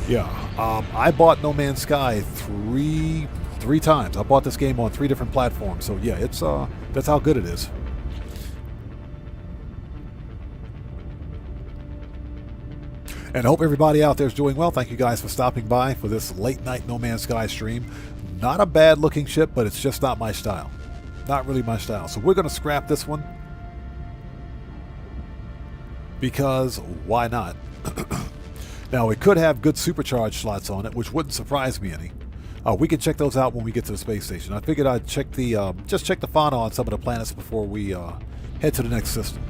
Yeah, I bought No Man's Sky three times. I bought this game on 3 different platforms. So yeah, it's that's how good it is. And I hope everybody out there is doing well. Thank you guys for stopping by for this late night No Man's Sky stream. Not a bad looking ship, but it's just not my style. Not really my style. So we're going to scrap this one. Because why not? Now, it could have good supercharged slots on it, which wouldn't surprise me any. We can check those out when we get to the space station. I figured I'd check the just check the fauna on some of the planets before we head to the next system.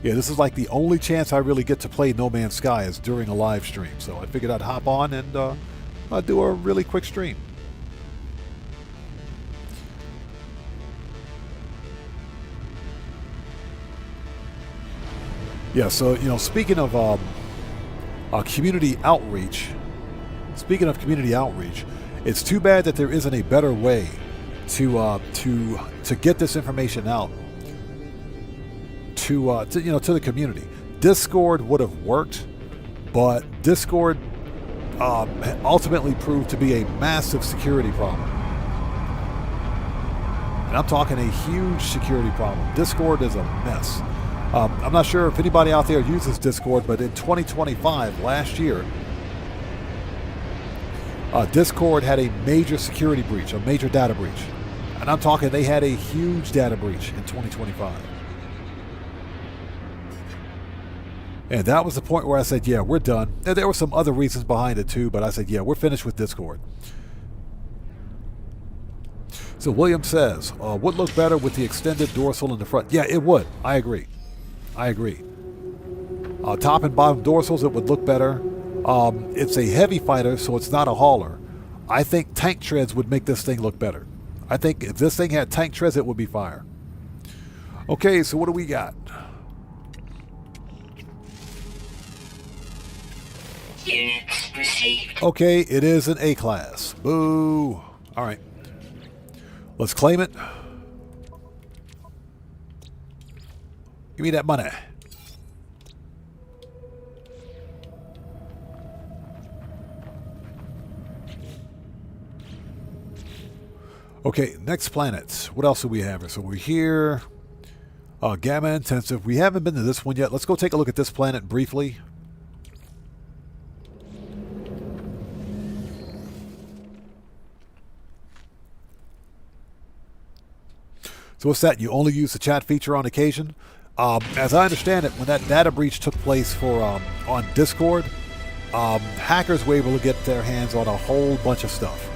Yeah, this is like the only chance I really get to play No Man's Sky is during a live stream. So I figured I'd hop on and I'd do a really quick stream. Yeah, so, you know, speaking of community outreach, it's too bad that there isn't a better way to get this information out to the community. Discord would have worked, but Discord ultimately proved to be a massive security problem. And I'm talking a huge security problem. Discord is a mess. I'm not sure if anybody out there uses Discord, but in 2025, last year, Discord had a major security breach, a major data breach. And I'm talking they had a huge data breach in 2025. And that was the point where I said, yeah, we're done. And there were some other reasons behind it too, but I said, yeah, we're finished with Discord. So William says, would look better with the extended dorsal in the front. Yeah, it would. I agree. I agree. Top and bottom dorsals, it would look better. It's a heavy fighter, so it's not a hauler. I think tank treads would make this thing look better. I think if this thing had tank treads, it would be fire. Okay, so what do we got? Units received. Okay, it is an A class. Boo. All right. Let's claim it. Give me that money. Okay, next planet. What else do we have? So we're here. Gamma intensive. We haven't been to this one yet. Let's go take a look at this planet briefly. So what's that? You only use the chat feature on occasion? As I understand it, when that data breach took place for on Discord, hackers were able to get their hands on a whole bunch of stuff.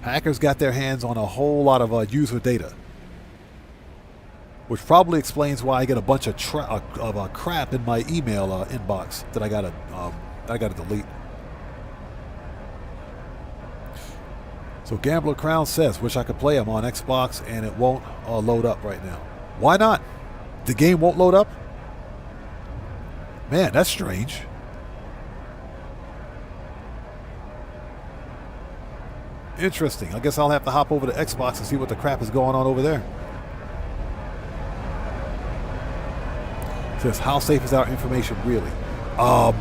Hackers got their hands on a whole lot of user data, which probably explains why I get a bunch of crap in my email inbox that I gotta delete. So Gambler Crown says, wish I could play them on Xbox and it won't load up right now. Why not? The game won't load up? Man, that's strange. Interesting. I guess I'll have to hop over to Xbox and see what the crap is going on over there. Says, how safe is our information really? I'm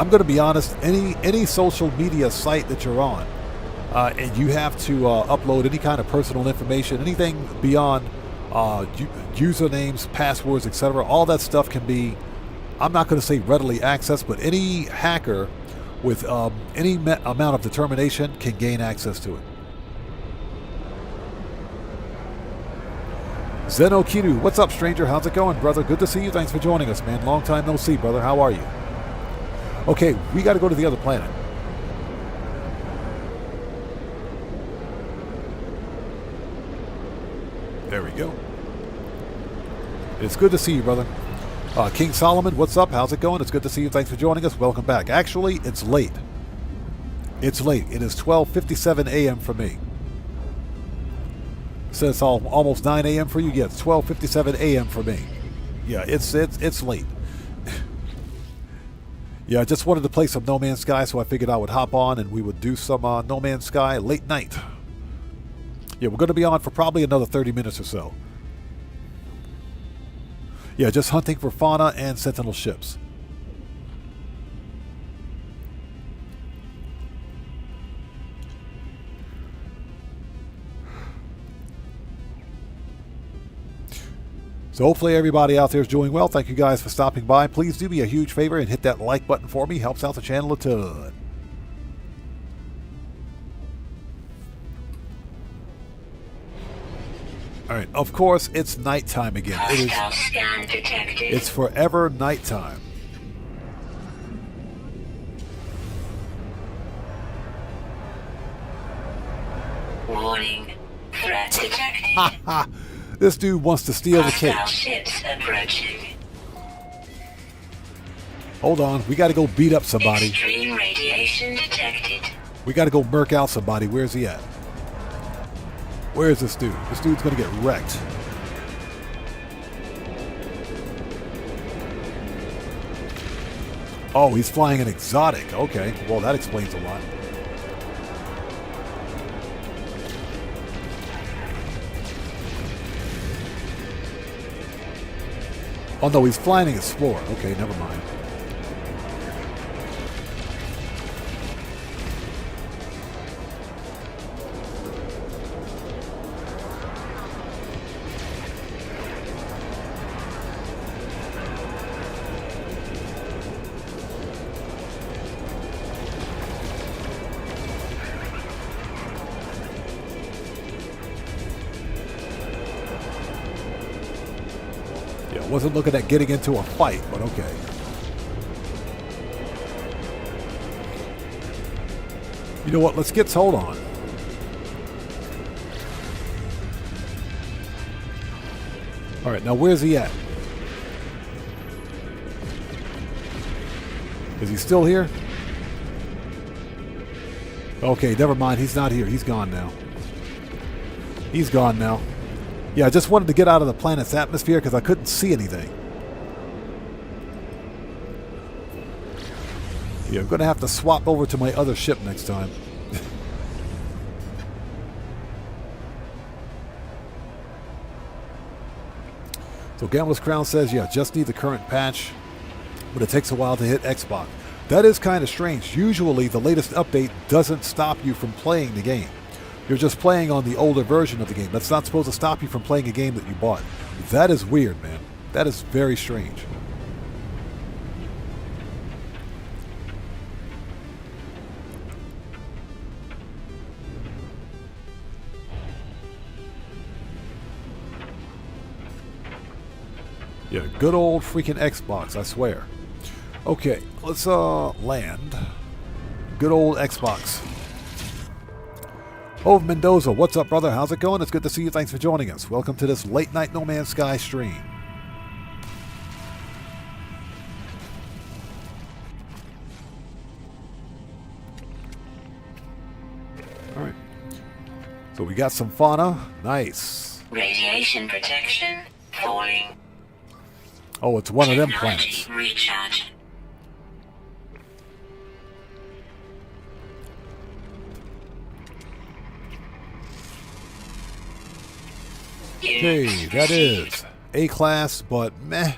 going to be honest, any social media site that you're on, and you have to upload any kind of personal information, anything beyond usernames, passwords, etc., all that stuff can be, I'm not going to say readily accessed, but any hacker with any amount of determination can gain access to it. Zeno Kiru, what's up, stranger? How's it going, brother? Good to see you. Thanks for joining us, man. Long time no see, brother. How are you? Okay, we got to go to the other planet. There we go. It's good to see you, brother. King Solomon, what's up? How's it going? It's good to see you. Thanks for joining us. Welcome back. Actually, it's late. It's late. It is 12:57 a.m. for me. Says almost 9 a.m. for you. Yeah, it's 12:57 a.m. for me. Yeah, it's late. Yeah, I just wanted to play some No Man's Sky, so I figured I would hop on and we would do some No Man's Sky late night. Yeah, we're going to be on for probably another 30 minutes or so. Yeah, just hunting for fauna and sentinel ships. So hopefully everybody out there is doing well. Thank you guys for stopping by. Please do me a huge favor and hit that like button for me. Helps out the channel a ton. All right, of course, it's nighttime again. It's forever nighttime. Warning. Threat detected. Ha ha! This dude wants to steal the cake. Ships approaching. Hold on, we got to go beat up somebody. Extreme radiation detected. We got to go murk out somebody. Where's he at? Where is this dude? This dude's going to get wrecked. Oh, he's flying an exotic. Okay, well, that explains a lot. Oh, no, he's flying an Explorer. Okay, never mind. wasn't looking at getting into a fight, but okay. You know what? Let's get hold on. All right, now where's he at? Is he still here? Okay, never mind. He's not here. He's gone now. He's gone now. Yeah, I just wanted to get out of the planet's atmosphere because I couldn't see anything. Yeah, I'm going to have to swap over to my other ship next time. So Gambler's Crown says, yeah, just need the current patch, but it takes a while to hit Xbox. That is kind of strange. Usually the latest update doesn't stop you from playing the game. You're just playing on the older version of the game. That's not supposed to stop you from playing a game that you bought. That is weird, man. That is very strange. Yeah, good old freaking Xbox, I swear. Okay, let's land. Good old Xbox. Hove Mendoza, what's up, brother? How's it going? It's good to see you. Thanks for joining us. Welcome to this late night No Man's Sky stream. All right. So we got some fauna. Nice. Radiation protection falling. Oh, it's one of them planets. Recharge. Okay, that is A-class, but meh.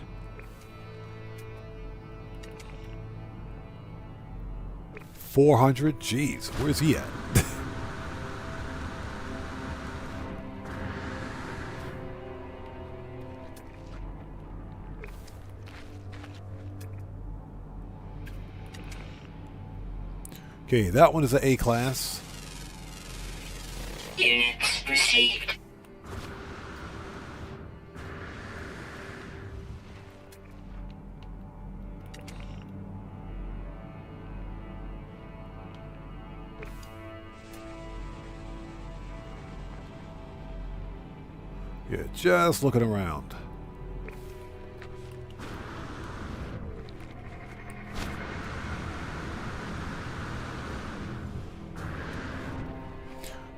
$400? Jeez, where's he at? Okay, that one is an A-class. Units received. Yeah, just looking around.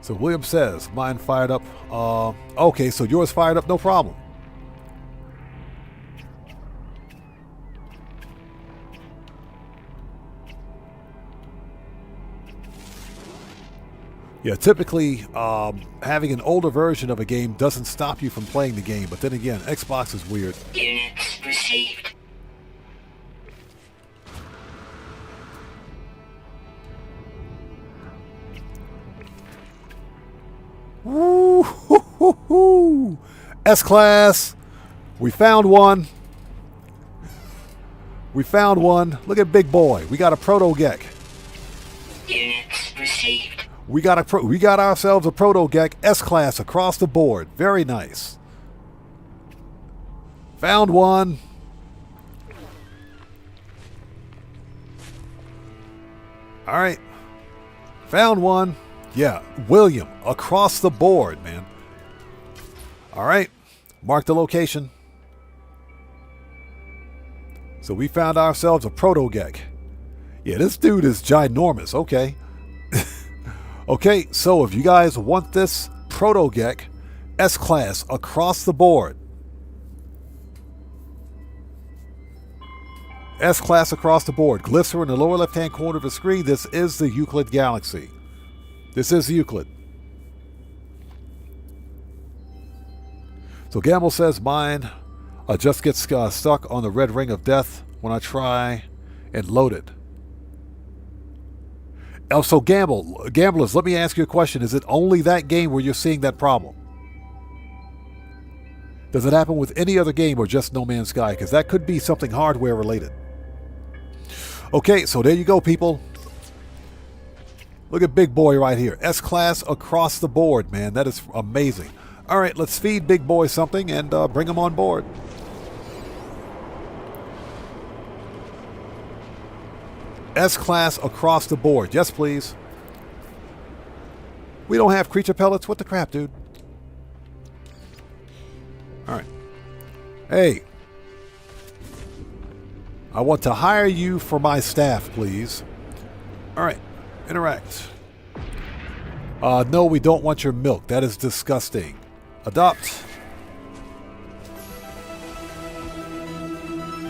So William says, mine fired up. Okay, so yours fired up, no problem. Yeah, typically, having an older version of a game doesn't stop you from playing the game, but then again, Xbox is weird. Units received. Woo-hoo-hoo-hoo. S-Class. We found one. We found one. Look at Big Boy. We got a Proto-Gek. Units received. We got ourselves a Proto-Gek S-Class across the board. Very nice. Found one. All right. Found one. Yeah, William, across the board, man. All right. Mark the location. So we found ourselves a Proto-Gek. Yeah, this dude is ginormous. Okay. Okay, so if you guys want this Proto-Gek S-Class across the board, S-Class across the board, glyphs are in the lower left-hand corner of the screen. This is the Euclid Galaxy. This is Euclid. So Gamble says mine just gets stuck on the red ring of death when I try and load it. So Gamblers, let me ask you a question. Is it only that game where you're seeing that problem? Does it happen with any other game or just No Man's Sky? Because that could be something hardware related. Okay, so there you go, people. Look at Big Boy right here. S-Class across the board, man. That is amazing. All right, let's feed Big Boy something and bring him on board. S-Class across the board. Yes, please. We don't have creature pellets. What the crap, dude? Alright. Hey. I want to hire you for my staff, please. Alright. Interact. No, we don't want your milk. That is disgusting. Adopt.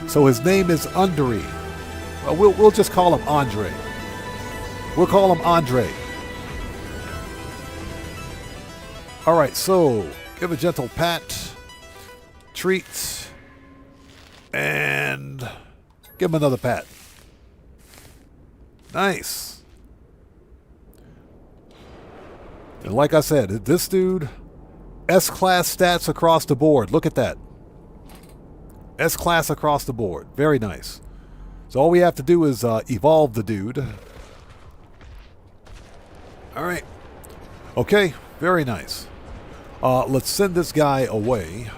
So his name is Undery. Well, we'll just call him Andre. We'll call him Andre. Alright, so give a gentle pat, treat, and give him another pat. Nice. And like I said, this dude, S-Class stats across the board. Look at that. S-Class across the board. Very nice. So all we have to do is evolve the dude. Alright. Okay, very nice. Let's send this guy away.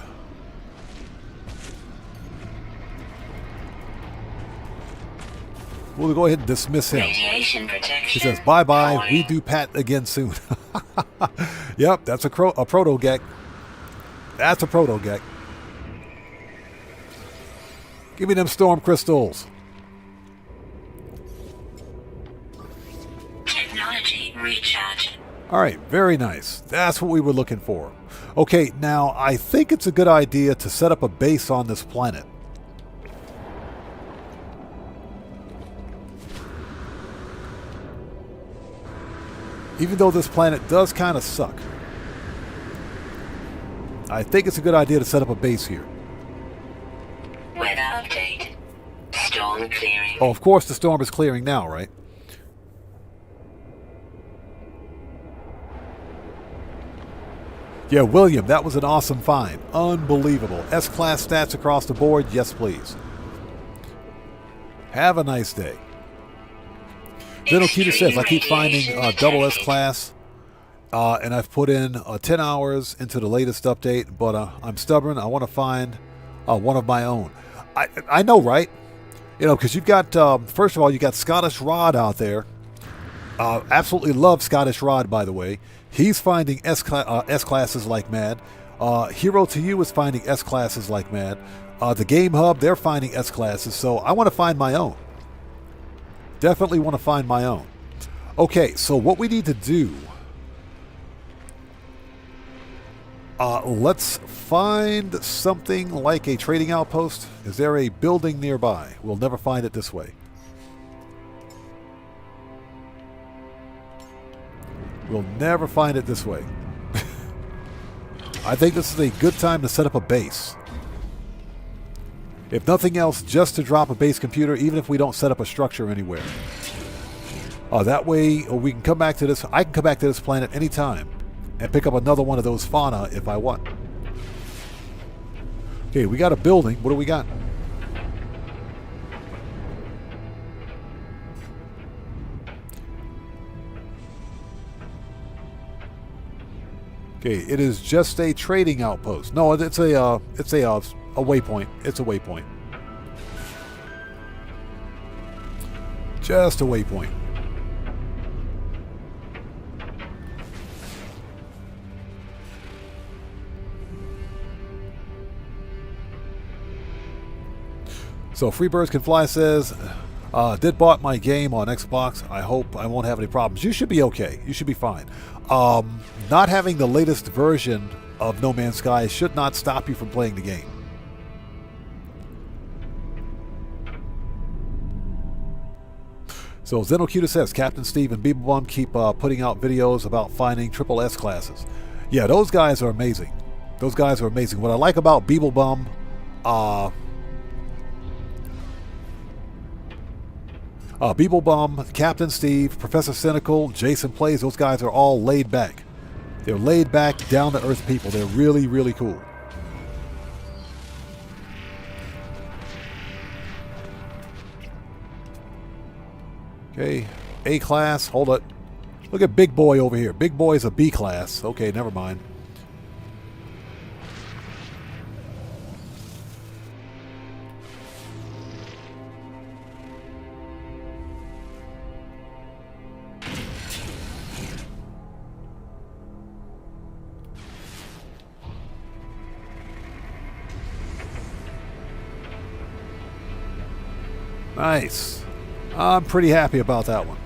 We'll go ahead and dismiss him. Radiation protection. He says, bye-bye, Calling. we do pat again soon. Yep, that's a proto-gek. That's a proto-gek. Give me them storm crystals. Technology recharge. All right, very nice. That's what we were looking for. Okay, now I think it's a good idea to set up a base on this planet. Even though this planet does kind of suck, I think it's a good idea to set up a base here. Weather update. Storm clearing. Oh, of course the storm is clearing now, right? Yeah, William, that was an awesome find. Unbelievable. S-Class stats across the board. Yes, please. Have a nice day. Zenokita says, I keep finding double S-Class, and I've put in 10 hours into the latest update, but I'm stubborn. I want to find one of my own. I know, right? You know, because you've got, first of all, you got Scottish Rod out there. Absolutely love Scottish Rod, by the way. He's finding S-Classes like mad. Hero to You is finding S-Classes like mad. The Game Hub, they're finding S-Classes, so I want to find my own. Definitely want to find my own. Okay, so what we need to do... let's find something like a trading outpost. Is there a building nearby? We'll never find it this way. We'll never find it this way. I think this is a good time to set up a base. If nothing else, just to drop a base computer, even if we don't set up a structure anywhere. That way, we can come back to this. I can come back to this planet anytime and pick up another one of those fauna if I want. Okay, we got a building. What do we got? Okay, it is just a trading outpost. No, it's a waypoint. It's a waypoint. Just a waypoint. So Freebirds Can Fly says, did bought my game on Xbox. I hope I won't have any problems. You should be okay. You should be fine. Not having the latest version of No Man's Sky should not stop you from playing the game. So Zenokita says, Captain Steve and Beeblebum keep putting out videos about finding triple S classes. Yeah, those guys are amazing. Those guys are amazing. What I like about Beeblebum, Beeblebum, Captain Steve, Professor Cynical, Jason Plays, those guys are all laid back. They're laid back, down-to-earth people. They're really, really cool. Okay, A class, hold it. Look at Big Boy over here. Big Boy is a B class. Okay, never mind. Nice. I'm pretty happy about that one.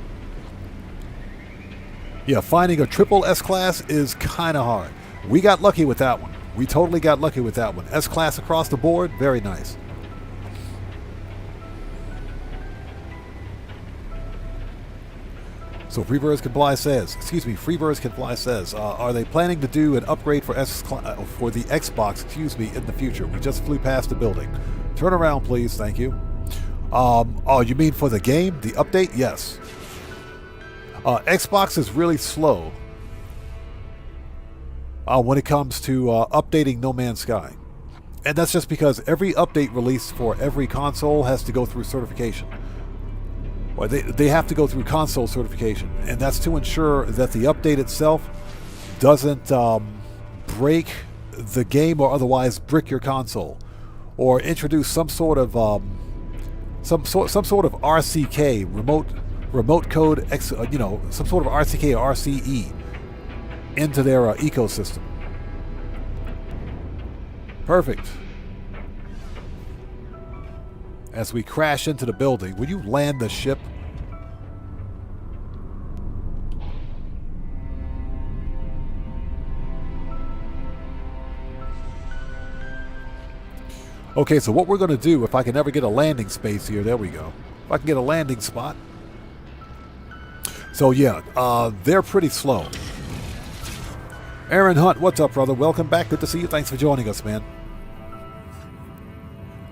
Yeah, finding a triple S-Class is kind of hard. We got lucky with that one. We totally got lucky with that one. S-Class across the board, very nice. So Freebirds Can Fly says, Freebirds Can Fly says, are they planning to do an upgrade for the Xbox, in the future? We just flew past the building. Turn around, please. Thank you. Oh, you mean for the game? The update? Yes. Xbox is really slow when it comes to updating No Man's Sky. And that's just because every update released for every console has to go through certification. Or they have to go through console certification. And that's to ensure that the update itself doesn't break the game or otherwise brick your console. Or introduce some sort of some sort of RCK, remote code, some sort of RCK or RCE into their ecosystem. Perfect. As we crash into the building, will you land the ship? Okay, so what we're going to do, if I can ever get a landing space here, there we go. If I can get a landing spot. So yeah, they're pretty slow. Aaron Hunt, what's up, brother? Welcome back. Good to see you. Thanks for joining us, man.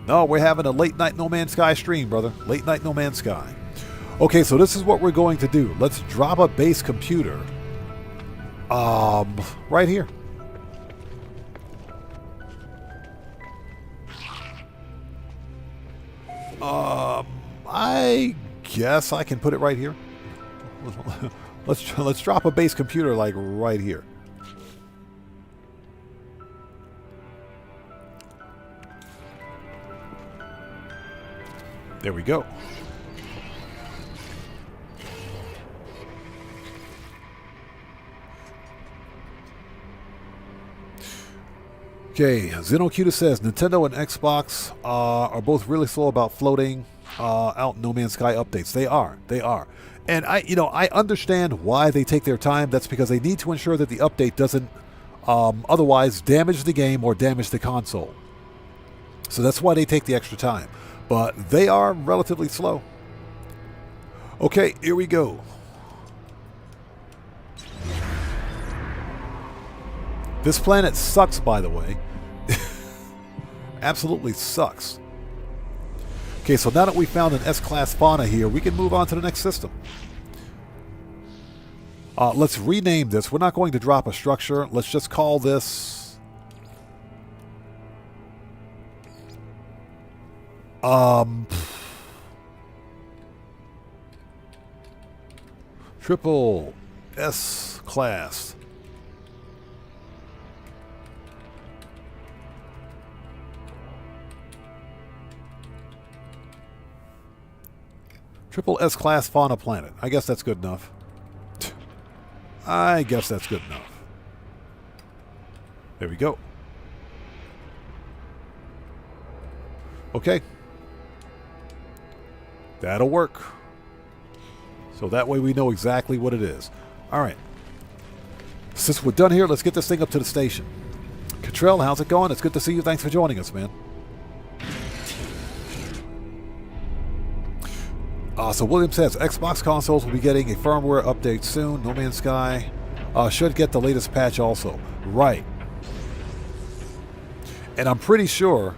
No, we're having a late night No Man's Sky stream, brother. Late night No Man's Sky. Okay, so this is what we're going to do. Let's drop a base computer. Right here. I guess I can put it right here. Let's drop a base computer like right here. There we go. Okay, Xenocuta says Nintendo and Xbox are both really slow about floating out No Man's Sky updates. They are. And I understand why they take their time. That's because they need to ensure that the update doesn't otherwise damage the game or damage the console. So that's why they take the extra time. But they are relatively slow. Okay, here we go. This planet sucks, by the way. Absolutely sucks. Okay, so now that we found an S-Class Fauna here, we can move on to the next system. Let's rename this. We're not going to drop a structure. Let's just call this... Triple S-Class. Triple S-Class Fauna Planet. I guess that's good enough. I guess that's good enough. There we go. Okay. That'll work. So that way we know exactly what it is. All right. Since we're done here, let's get this thing up to the station. Cottrell, how's it going? It's good to see you. Thanks for joining us, man. So William says, Xbox consoles will be getting a firmware update soon. No Man's Sky should get the latest patch also. Right. And I'm pretty sure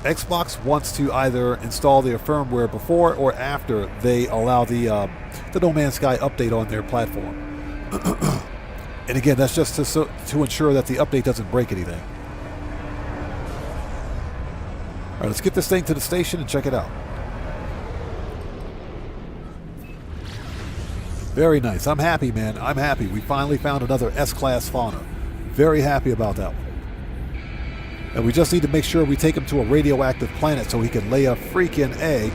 Xbox wants to either install their firmware before or after they allow the No Man's Sky update on their platform. And again, that's just to ensure that the update doesn't break anything. All right, let's get this thing to the station and check it out. Very nice. I'm happy, man. I'm happy. We finally found another S-Class Fauna. Very happy about that one. And we just need to make sure we take him to a radioactive planet so he can lay a freaking egg.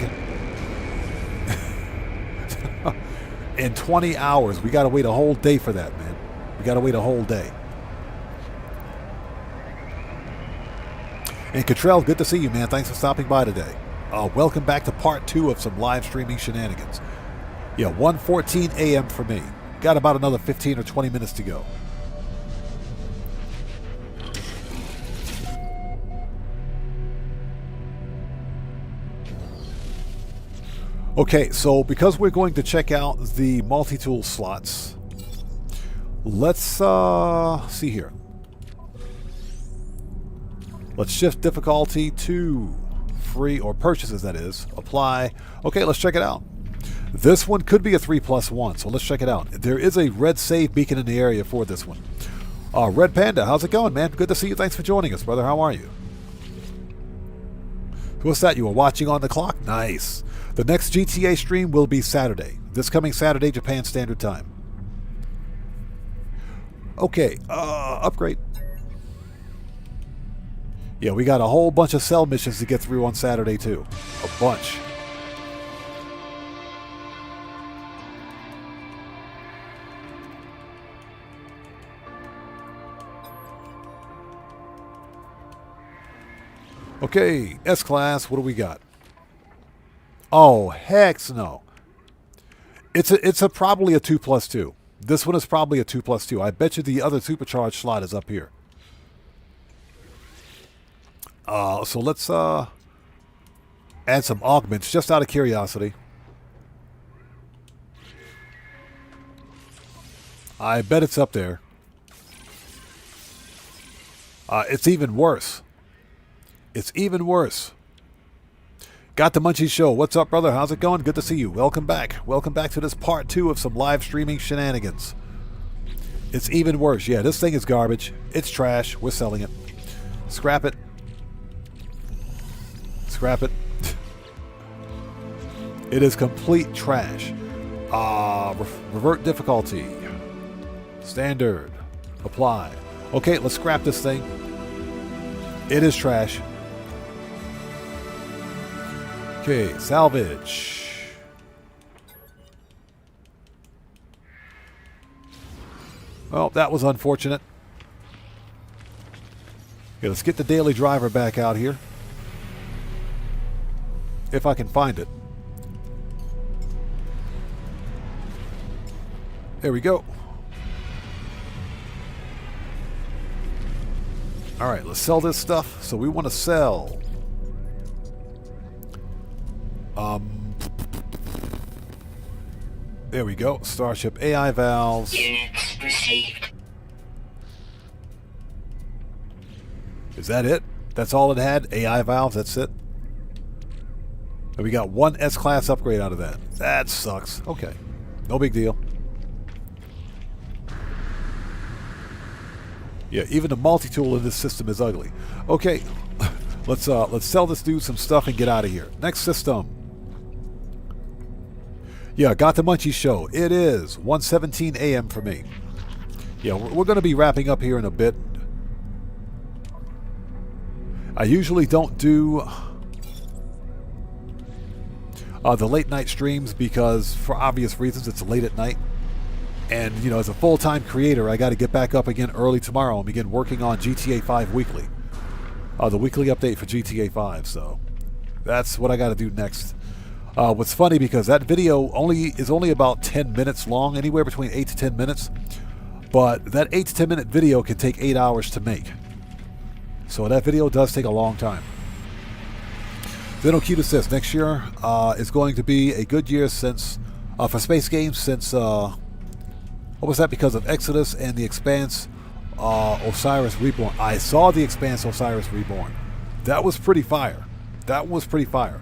In 20 hours. We got to wait a whole day for that, man. We got to wait a whole day. And Cottrell, good to see you, man. Thanks for stopping by today. Welcome back to part 2 of some live streaming shenanigans. Yeah, 1:14 a.m. for me. Got about another 15 or 20 minutes to go. Okay, so because we're going to check out the multi-tool slots, let's see here. Let's shift difficulty to free, or purchases that is. Apply. Okay, let's check it out. This one could be a 3+1, so let's check it out. There is a red save beacon in the area for this one. Red Panda, how's it going, man? Good to see you. Thanks for joining us, brother. How are you? What's that? You were watching on the clock? Nice. The next GTA stream will be Saturday. This coming Saturday, Japan Standard Time. Okay, upgrade. Yeah, we got a whole bunch of cell missions to get through on Saturday, too. A bunch. Okay, S-Class, what do we got? Oh, heck no. It's probably a 2+2. This one is probably a 2+2. I bet you the other supercharged slot is up here. So let's add some augments, just out of curiosity. I bet it's up there. It's even worse. It's even worse. Got the Munchies Show. What's up, brother? How's it going? Good to see you. Welcome back. Welcome back to this part 2 of some live streaming shenanigans. It's even worse. Yeah, this thing is garbage. It's trash. We're selling it. Scrap it. Scrap it. It is complete trash. Revert difficulty. Standard. Apply. Okay, let's scrap this thing. It is trash. Okay, salvage. Well, that was unfortunate. Okay, let's get the daily driver back out here. If I can find it. There we go. Alright, let's sell this stuff. So we want to sell. There we go. Starship AI valves. Units received. Is that it? That's all it had? AI valves, that's it? And we got one S-Class upgrade out of that. That sucks. Okay. No big deal. Yeah, even the multi-tool in this system is ugly. Okay. Let's sell this dude some stuff and get out of here. Next system. Yeah, got the Munchies Show. It is 1:17 a.m. for me. Yeah, we're going to be wrapping up here in a bit. I usually don't do the late night streams because, for obvious reasons, it's late at night. And, you know, as a full-time creator, I got to get back up again early tomorrow and begin working on GTA 5 Weekly. The weekly update for GTA 5, so that's what I got to do next. What's funny, because that video is only about 10 minutes long, anywhere between 8 to 10 minutes. But that 8 to 10 minute video can take 8 hours to make. So that video does take a long time. Then Okita says, next year is going to be a good year since for space games since, what was that, because of Exodus and The Expanse, Osiris Reborn. I saw The Expanse, Osiris Reborn. That was pretty fire. That was pretty fire.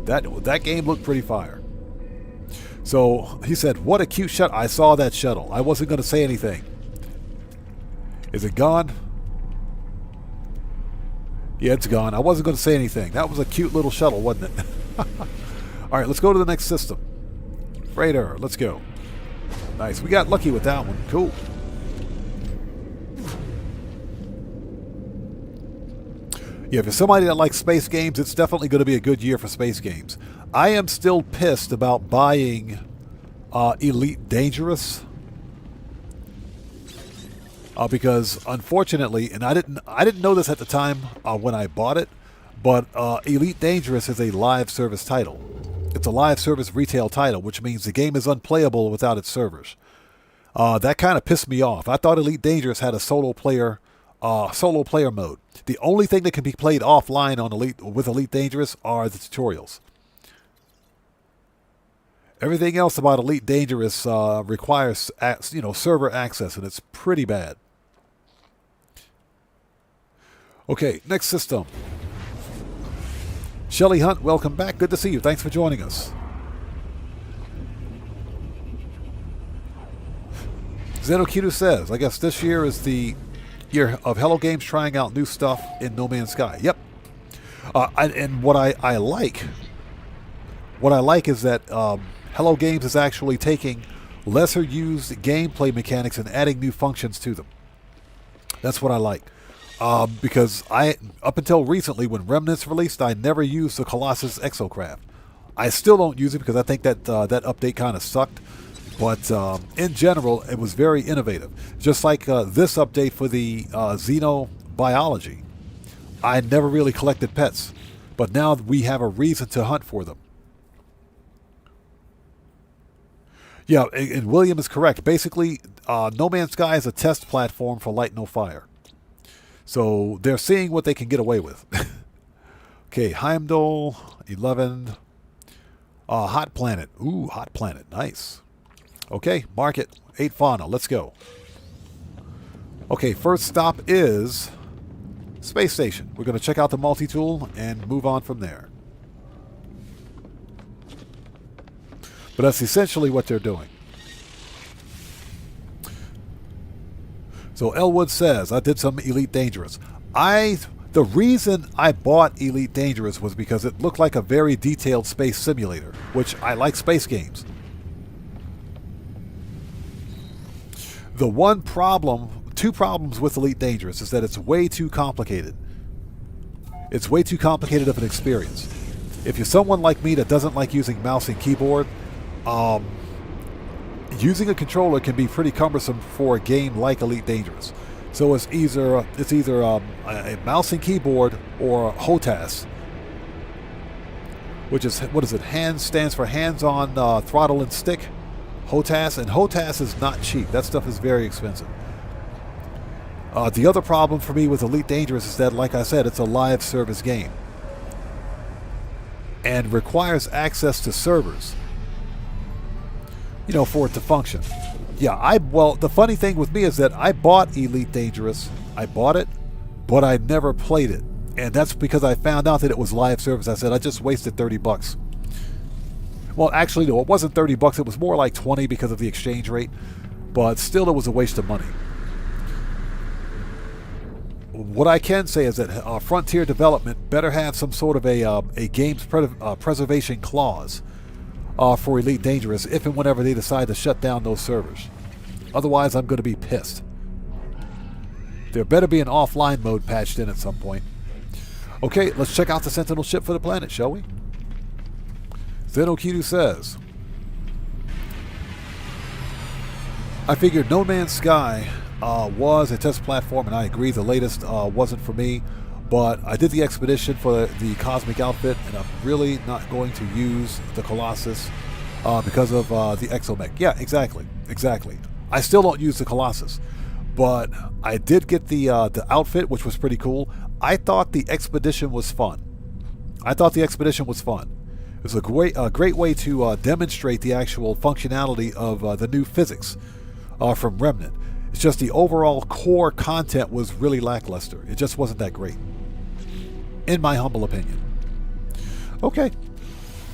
That game looked pretty fire. So he said, what a cute shuttle. I saw that shuttle. I wasn't going to say anything. Is it gone? Yeah, it's gone. I wasn't going to say anything. That was a cute little shuttle, wasn't it? All right, let's go to the next system. Freighter, let's go. Nice. We got lucky with that one. Cool. Yeah, if you're somebody that likes space games, it's definitely going to be a good year for space games. I am still pissed about buying Elite Dangerous. Because unfortunately, and I didn't know this at the time when I bought it, But Elite Dangerous is a live service title. It's a live service retail title, which means the game is unplayable without its servers. That kind of pissed me off. I thought Elite Dangerous had a solo player mode. The only thing that can be played offline on with Elite Dangerous are the tutorials. Everything else about Elite Dangerous requires server access, and it's pretty bad. Okay, next system. Shelly Hunt, welcome back. Good to see you. Thanks for joining us. Zenokitu says, I guess this year is the year of Hello Games trying out new stuff in No Man's Sky. Yep. And what I like is that Hello Games is actually taking lesser used gameplay mechanics and adding new functions to them. That's what I like. Because up until recently, when Remnants released, I never used the Colossus Exocraft. I still don't use it because I think that that update kind of sucked. But in general, it was very innovative. Just like this update for the Xenobiology. I never really collected pets, but now we have a reason to hunt for them. Yeah, and William is correct. Basically, No Man's Sky is a test platform for Light No Fire. So they're seeing what they can get away with. Okay, Heimdall, 11. Hot Planet. Ooh, Hot Planet. Nice. Okay, market. 8 Fauna. Let's go. Okay, first stop is Space Station. We're going to check out the multi-tool and move on from there. But that's essentially what they're doing. So Elwood says, I did some Elite Dangerous. The reason I bought Elite Dangerous was because it looked like a very detailed space simulator, which I like space games. The two problems with Elite Dangerous is that it's way too complicated. It's way too complicated of an experience. If you're someone like me that doesn't like using mouse and keyboard, using a controller can be pretty cumbersome for a game like Elite Dangerous. So it's either a mouse and keyboard or HOTAS, which is, what is it? Hands stands for hands-on throttle and stick. HOTAS, and HOTAS is not cheap. That stuff is very expensive. The other problem for me with Elite Dangerous is that, like I said, it's a live service game and requires access to servers, for it to function. Yeah, the funny thing with me is that I bought Elite Dangerous. I bought it, but I never played it. And that's because I found out that it was live service. I said, I just wasted $30. Well, actually, no, it wasn't $30. It was more like 20 because of the exchange rate. But still, it was a waste of money. What I can say is that Frontier Development better have some sort of a games preservation clause for Elite Dangerous if and whenever they decide to shut down those servers. Otherwise, I'm going to be pissed. There better be an offline mode patched in at some point. Okay, let's check out the Sentinel ship for the planet, shall we? Zenokitu says, I figured No Man's Sky was a test platform, and I agree the latest wasn't for me, but I did the expedition for the Cosmic Outfit, and I'm really not going to use the Colossus because of the Exomech. Yeah, exactly. I still don't use the Colossus, but I did get the outfit, which was pretty cool. I thought the expedition was fun. It was a great way to demonstrate the actual functionality of the new physics from Remnant. It's just the overall core content was really lackluster. It just wasn't that great, in my humble opinion. Okay,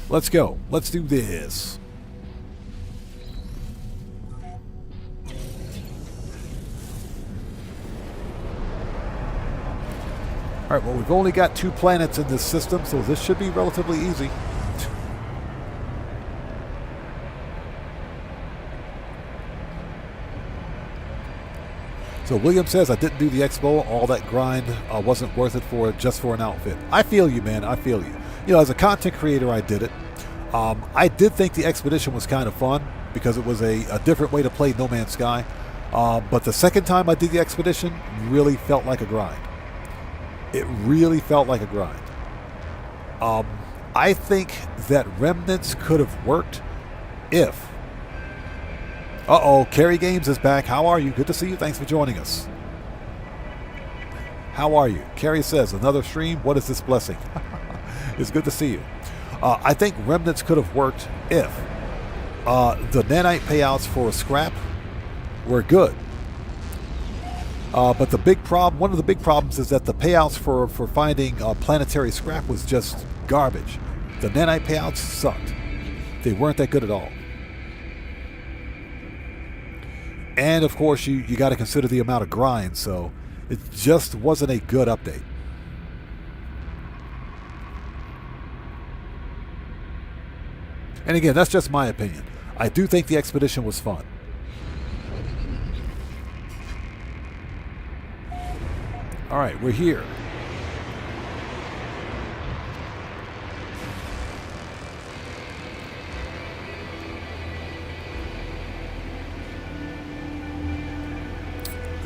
let's go. Let's do this. All right, well, we've only got 2 planets in this system, so this should be relatively easy. So William says, I didn't do the expo. All that grind wasn't worth it just for an outfit. I feel you, man. I feel you. As a content creator, I did it. I did think the expedition was kind of fun because it was a different way to play No Man's Sky. But the second time I did the expedition, really felt like a grind. It really felt like a grind. I think that remnants could have worked if... Uh-oh, Carrie Games is back. How are you? Good to see you. Thanks for joining us. How are you? Carrie says, another stream? What is this blessing? It's good to see you. I think remnants could have worked if the nanite payouts for scrap were good. But the big problem, one of the big problems is that the payouts for finding planetary scrap was just garbage. The nanite payouts sucked. They weren't that good at all. And of course, you got to consider the amount of grind, so it just wasn't a good update. And again, that's just my opinion. I do think the expedition was fun. All right, we're here.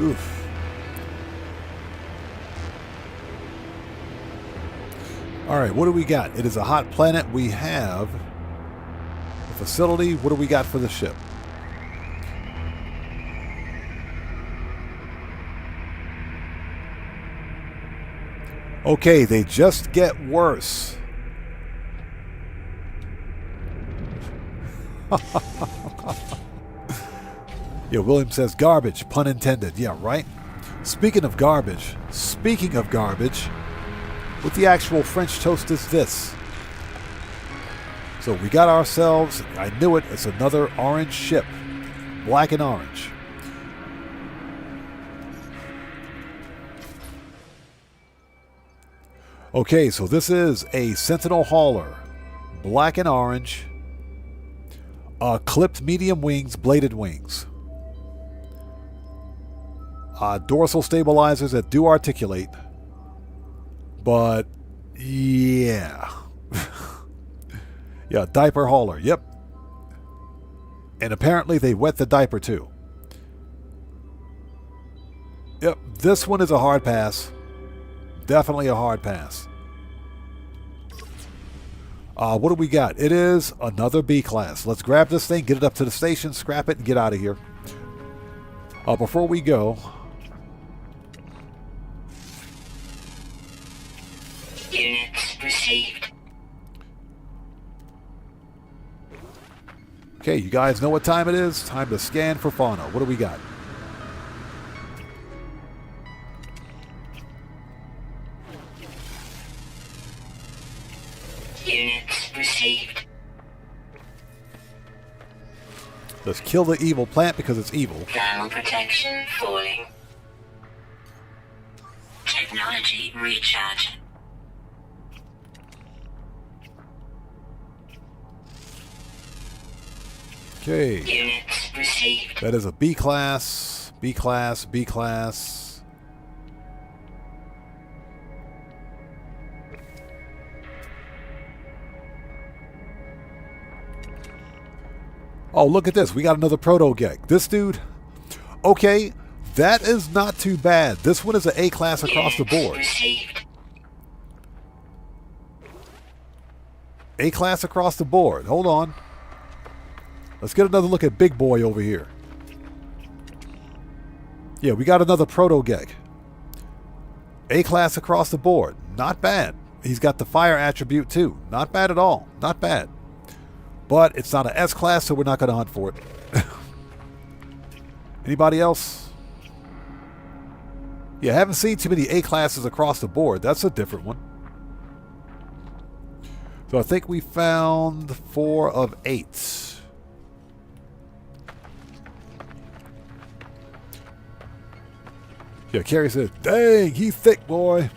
Oof. All right, what do we got? It is a hot planet. We have a facility. What do we got for the ship? Okay, they just get worse. Yeah, William says garbage, pun intended. Yeah, right? Speaking of garbage, what the actual French toast is this? So we got ourselves, I knew it, it's another orange ship. Black and orange. Okay, so this is a Sentinel hauler. Black and orange. Clipped medium wings, bladed wings. Dorsal stabilizers that do articulate. But, yeah. Yeah, diaper hauler, yep. And apparently they wet the diaper too. Yep, this one is a hard pass. Definitely a hard pass. What do we got? It is another B class. Let's grab this thing, get it up to the station, scrap it, and get out of here. Before we go... Units received. Okay, you guys know what time it is? Time to scan for fauna. What do we got? Units received. Let's kill the evil plant because it's evil. Thermal protection falling. Technology recharge. Okay. Units received. That is a B class, B class, B class. Oh, look at this. We got another proto-gek. This dude, okay, that is not too bad. This one is an A class across the board. Received. A class across the board. Hold on. Let's get another look at Big Boy over here. Yeah, we got another proto-gek. A class across the board. Not bad. He's got the fire attribute too. Not bad at all. Not bad. But it's not an S class, so we're not going to hunt for it. Anybody else? Yeah, haven't seen too many A classes across the board. That's a different one. So I think we found 4 of 8. Yeah, Carrie says, dang, he's thick, boy.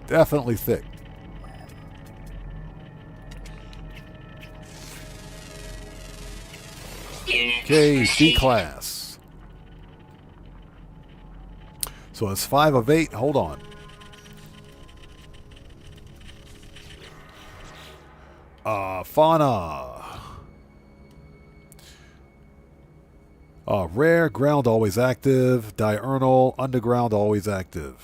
Definitely thick. Okay, C class. So it's 5 of 8. Hold on. Fauna. Rare, ground always active. Diurnal, underground always active.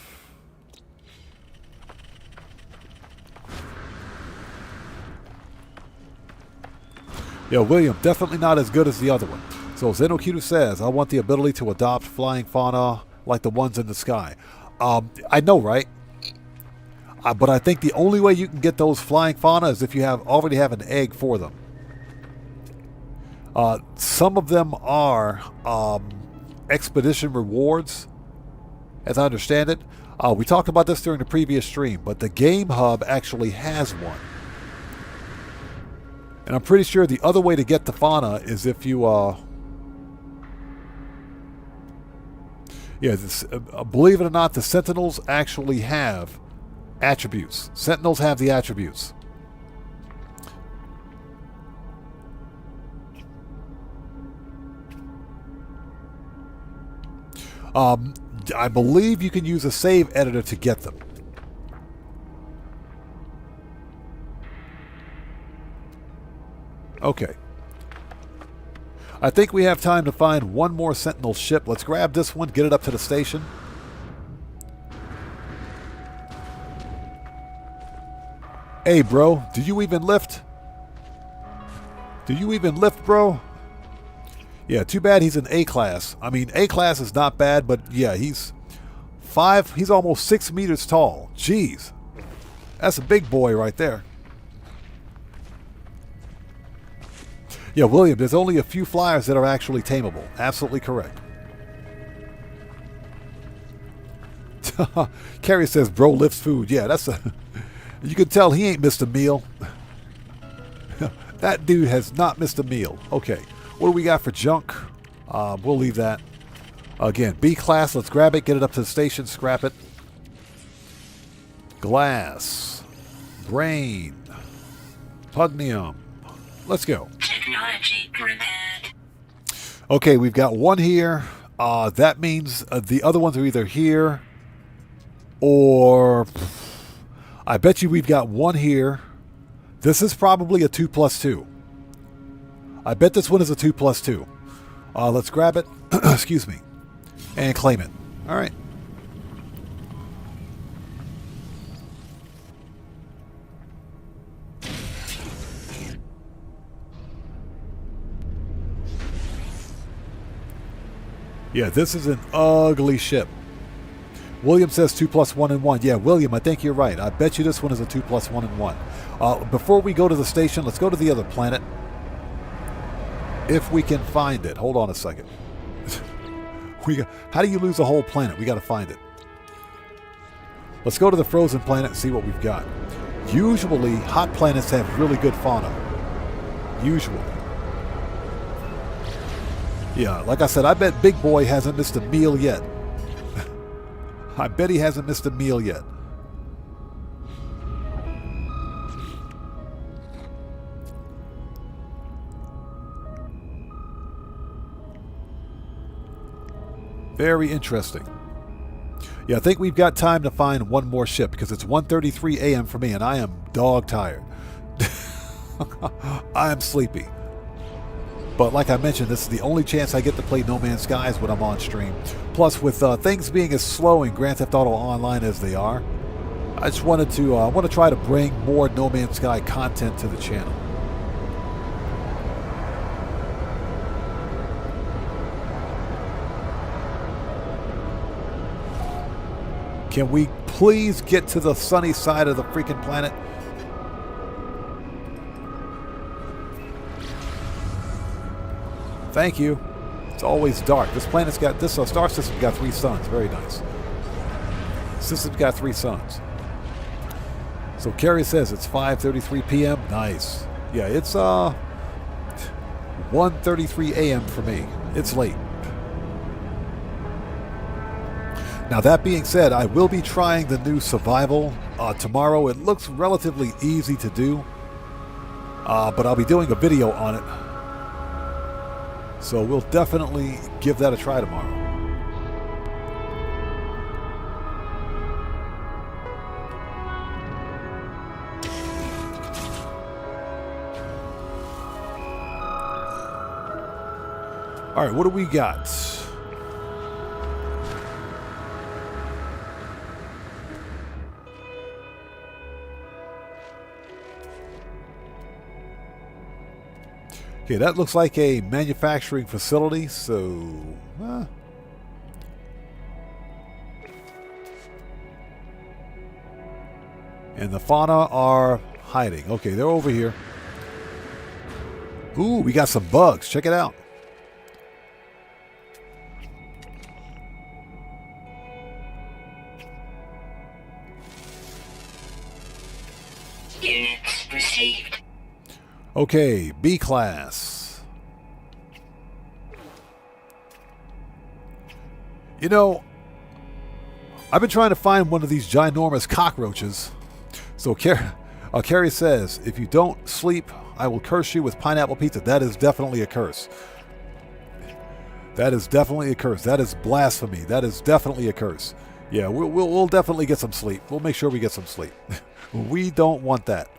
Yeah, William, definitely not as good as the other one. So Zenokitu says, I want the ability to adopt flying fauna like the ones in the sky. I know, right? But I think the only way you can get those flying fauna is if you already have an egg for them. Some of them are expedition rewards, as I understand it. We talked about this during the previous stream, but the Game Hub actually has one. And I'm pretty sure the other way to get the fauna is if you... believe it or not, the Sentinels actually have attributes. Sentinels have the attributes. I believe you can use a save editor to get them. Okay. I think we have time to find one more Sentinel ship. Let's grab this one, get it up to the station. Hey, bro, do you even lift? Do you even lift, bro? Yeah, too bad he's an A-class. I mean, A-class is not bad, but yeah, he's almost 6 meters tall. Jeez. That's a big boy right there. Yeah, William, there's only a few flyers that are actually tameable. Absolutely correct. Carrie says, bro lifts food. Yeah, that's a... You can tell he ain't missed a meal. That dude has not missed a meal. Okay, what do we got for junk? We'll leave that. Again, B-class, let's grab it, get it up to the station, scrap it. Glass. Brain. Pugnium. Let's go. Technology prepared. Okay, we've got one here. That means the other ones are either here or... I bet you we've got one here. This is probably a 2+2. I bet this one is a 2+2. Let's grab it. Excuse me. And claim it. All right. Yeah, this is an ugly ship. William says 2+1 and 1. Yeah, William, I think you're right. I bet you this one is a 2+1 and 1. Before we go to the station, let's go to the other planet. If we can find it. Hold on a second. How do you lose a whole planet? We got to find it. Let's go to the frozen planet and see what we've got. Usually, hot planets have really good fauna. Usually. Yeah, like I said, I bet Big Boy hasn't missed a meal yet. I bet he hasn't missed a meal yet. Very interesting. Yeah, I think we've got time to find one more ship because it's 1:33 a.m. for me and I am dog tired. I am sleepy. But like I mentioned, this is the only chance I get to play No Man's Skies when I'm on stream. Plus, with things being as slow in Grand Theft Auto Online as they are, I just wanted to want to try to bring more No Man's Sky content to the channel. Can we please get to the sunny side of the freaking planet? Thank you. It's always dark. This planet's got, this star system's got 3 suns. Very nice. System's got 3 suns. So Carrie says it's 5:33 p.m. Nice. Yeah, it's 1:33 a.m. for me. It's late. Now that being said, I will be trying the new survival tomorrow. It looks relatively easy to do, but I'll be doing a video on it. So we'll definitely give that a try tomorrow. All right, what do we got? Okay, that looks like a manufacturing facility, so... And the fauna are hiding. Okay, they're over here. Ooh, we got some bugs. Check it out. Units received. Okay, B class. You know, I've been trying to find one of these ginormous cockroaches. So Carrie says, if you don't sleep, I will curse you with pineapple pizza. That is definitely a curse. That is definitely a curse. That is blasphemy. That is definitely a curse. Yeah, we'll definitely get some sleep. We'll make sure we get some sleep. We don't want that.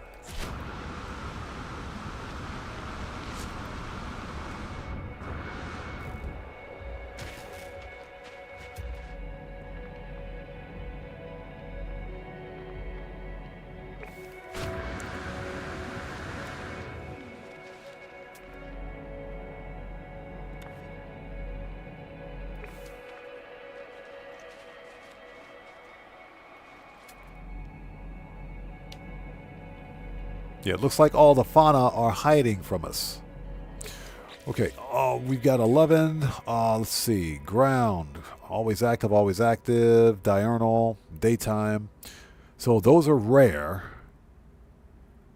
Yeah, it looks like all the fauna are hiding from us. Okay, we've got 11. Let's see. Ground. Always active. Diurnal. Daytime. So those are rare.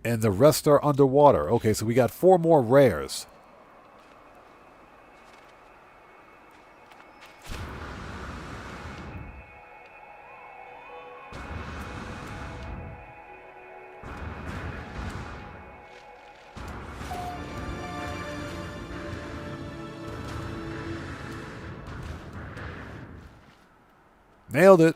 And the rest are underwater. Okay, so we got 4 more rares. Nailed it.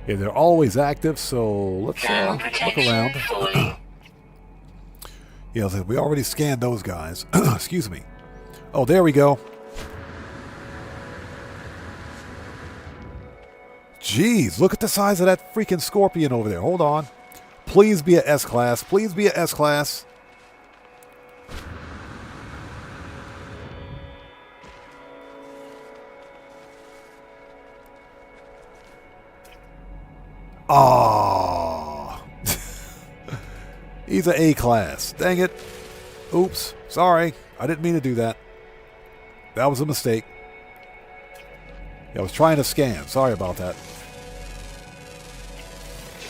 Yeah, they're always active, so let's look around. Yeah, so we already scanned those guys. Excuse me. Oh, there we go. Jeez, look at the size of that freaking scorpion over there. Hold on. Please be a S-Class. Please be a S-Class. Oh, he's an A-Class. Dang it. Oops. Sorry. I didn't mean to do that. That was a mistake. Yeah, I was trying to scan. Sorry about that.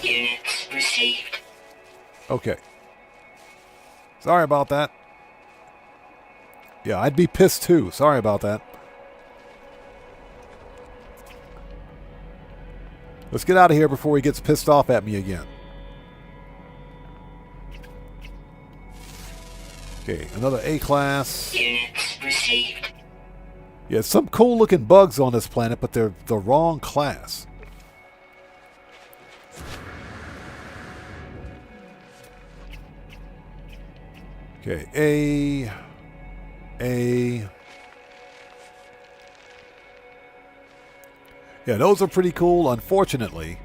Units received. Okay. Sorry about that. Yeah, I'd be pissed too. Sorry about that. Let's get out of here before he gets pissed off at me again. Okay, another A-Class. Units received. Yeah, some cool looking bugs on this planet, but they're the wrong class. Okay, A. Yeah, those are pretty cool. Unfortunately,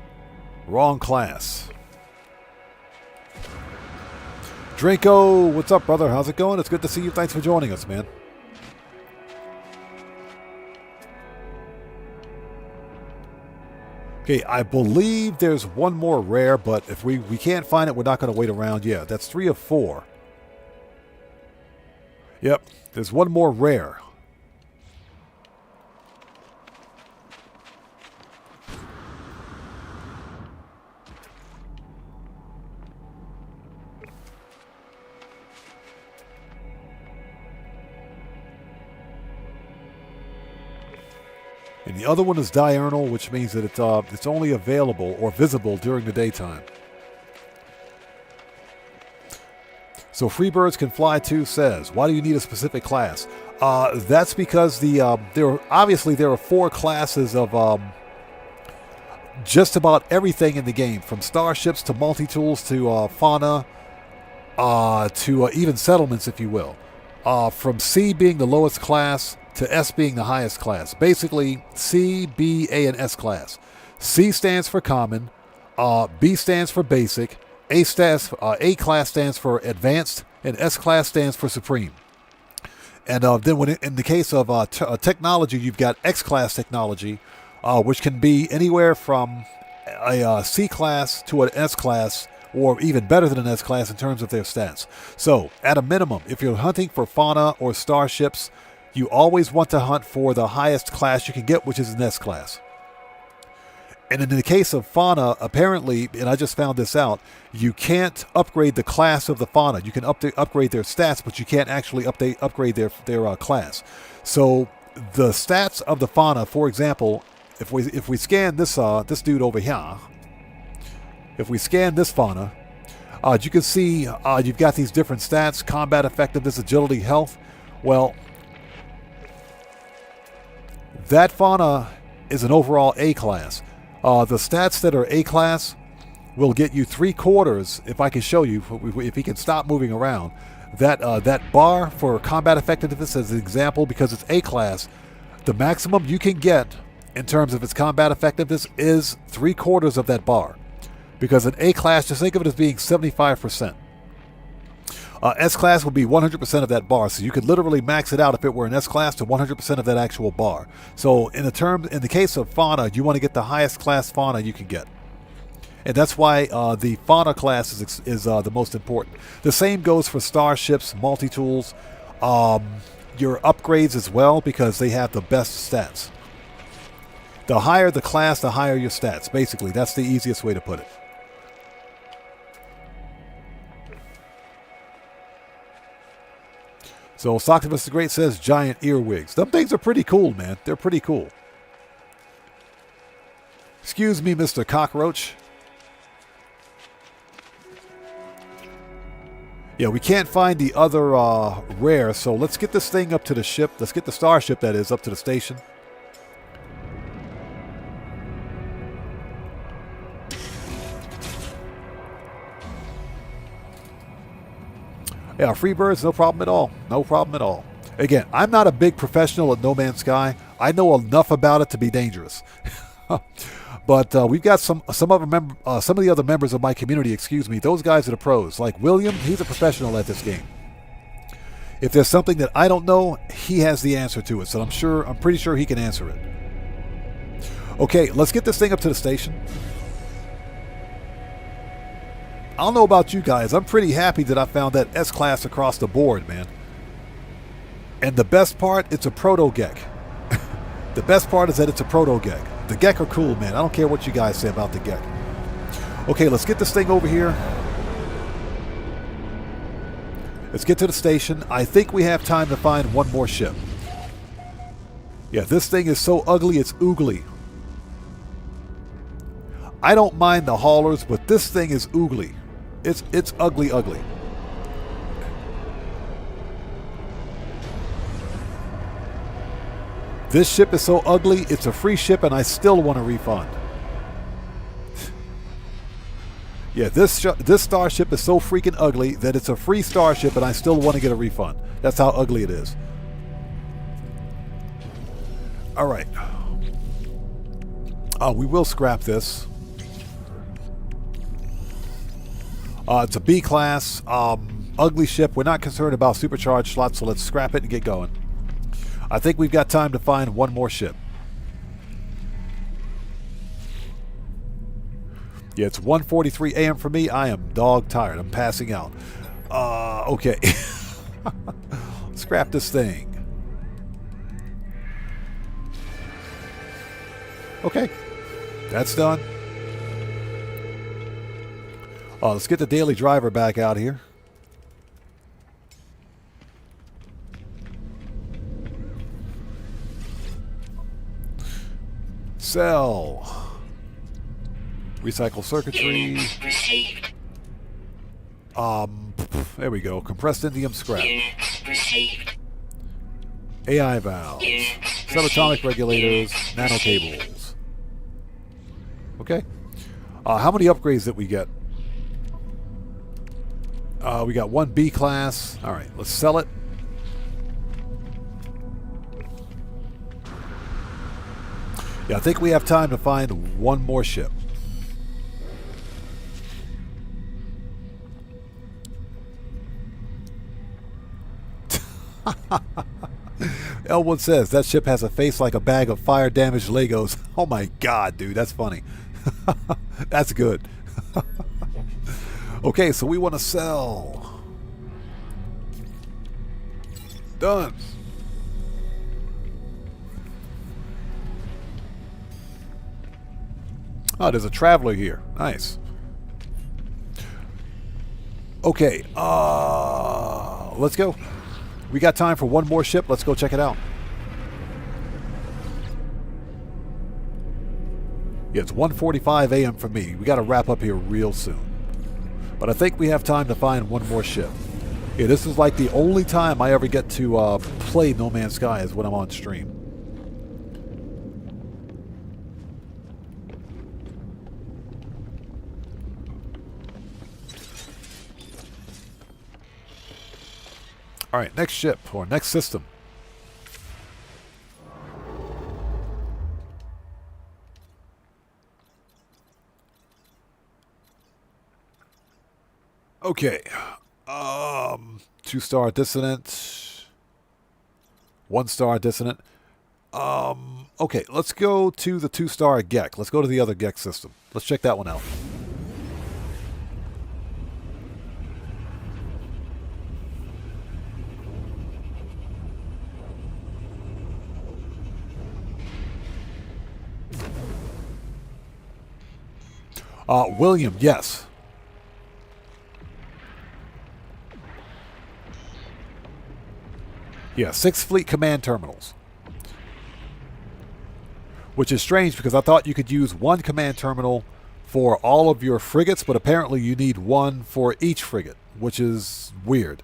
wrong class. Draco, what's up, brother? How's it going? It's good to see you. Thanks for joining us, man. Okay, I believe there's one more rare, but if we can't find it, we're not going to wait around. Yeah, that's 3 of 4. Yep, there's one more rare. And the other one is diurnal, which means that it's only available or visible during the daytime. So Freebirds Can Fly Too says, why do you need a specific class? That's because there are 4 classes of just about everything in the game, from starships to multi-tools to fauna to even settlements, if you will. From C being the lowest class to S being the highest class. Basically, C, B, A, and S class. C stands for common, B stands for basic, A class stands for advanced, and S class stands for supreme. And then when in the case of technology, you've got X class technology, which can be anywhere from a C class to an S class, or even better than an S class in terms of their stats. So, at a minimum, if you're hunting for fauna or starships, you always want to hunt for the highest class you can get, which is an S class. And in the case of fauna, apparently, and I just found this out, you can't upgrade the class of the fauna. You can upgrade their stats, but you can't actually upgrade their class. So the stats of the fauna, for example, if we scan this dude over here, if we scan this fauna, you can see you've got these different stats: combat effectiveness, agility, health. Well, that fauna is an overall A class. The stats that are A class will get you 3/4. If I can show you, if he can stop moving around, that bar for combat effectiveness as an example, because it's A class, the maximum you can get in terms of its combat effectiveness is 3/4 of that bar. Because an A class, just think of it as being 75%. S class will be 100% of that bar, so you could literally max it out if it were an S class to 100% of that actual bar. So in the case of fauna, you want to get the highest class fauna you can get, and that's why the fauna class is the most important. The same goes for starships, multi-tools, your upgrades as well, because they have the best stats. The higher the class, the higher your stats. Basically, that's the easiest way to put it. So Socktimus the Great says giant earwigs. Them things are pretty cool, man. They're pretty cool. Excuse me, Mr. Cockroach. Yeah, we can't find the other rare, so let's get this thing up to the ship. Let's get the starship, that is, up to the station. Yeah, free birds, no problem at all. No problem at all. Again, I'm not a big professional at No Man's Sky. I know enough about it to be dangerous. But we've got some of the other members of my community, those guys are the pros. Like William, he's a professional at this game. If there's something that I don't know, he has the answer to it. So I'm pretty sure he can answer it. Okay, let's get this thing up to the station. I don't know about you guys. I'm pretty happy that I found that S-Class across the board, man. And the best part, it's a proto-Gek. The best part is that it's a proto-Gek. The Gek are cool, man. I don't care what you guys say about the Gek. Okay, let's get this thing over here. Let's get to the station. I think we have time to find one more ship. Yeah, this thing is so ugly, it's oogly. I don't mind the haulers, but this thing is oogly. It's ugly, ugly. This ship is so ugly, it's a free ship, and I still want a refund. Yeah, this starship is so freaking ugly that it's a free starship, and I still want to get a refund. That's how ugly it is. All right. We will scrap this. It's a B class, ugly ship. We're not concerned about supercharged slots, so let's scrap it and get going. I think we've got time to find one more ship. Yeah, it's 1:43 a.m. for me. I am dog tired. I'm passing out. Okay. Scrap this thing. Okay. That's done. Let's get the daily driver back out here. Sell. Recycle circuitry. There we go. Compressed indium scrap. AI valves. Subatomic regulators. Nano cables. Okay. How many upgrades did we get? We got one B class. All right, let's sell it. Yeah, I think we have time to find one more ship. Elwood says, that ship has a face like a bag of fire-damaged Legos. Oh my god, dude, that's funny. That's good. Okay, so we want to sell. Done. Oh, there's a traveler here. Nice. Okay, let's go. We got time for one more ship. Let's go check it out. Yeah, it's 1:45 a.m. for me. We got to wrap up here real soon. But I think we have time to find one more ship. Yeah, this is like the only time I ever get to play No Man's Sky is when I'm on stream. All right, next ship or next system. Okay. 2-star dissonant. 1-star dissonant. Okay, let's go to the 2-star Gek. Let's go to the other Gek system. Let's check that one out. William, yes. Yeah, 6 fleet command terminals. Which is strange because I thought you could use one command terminal for all of your frigates, but apparently you need one for each frigate, which is weird.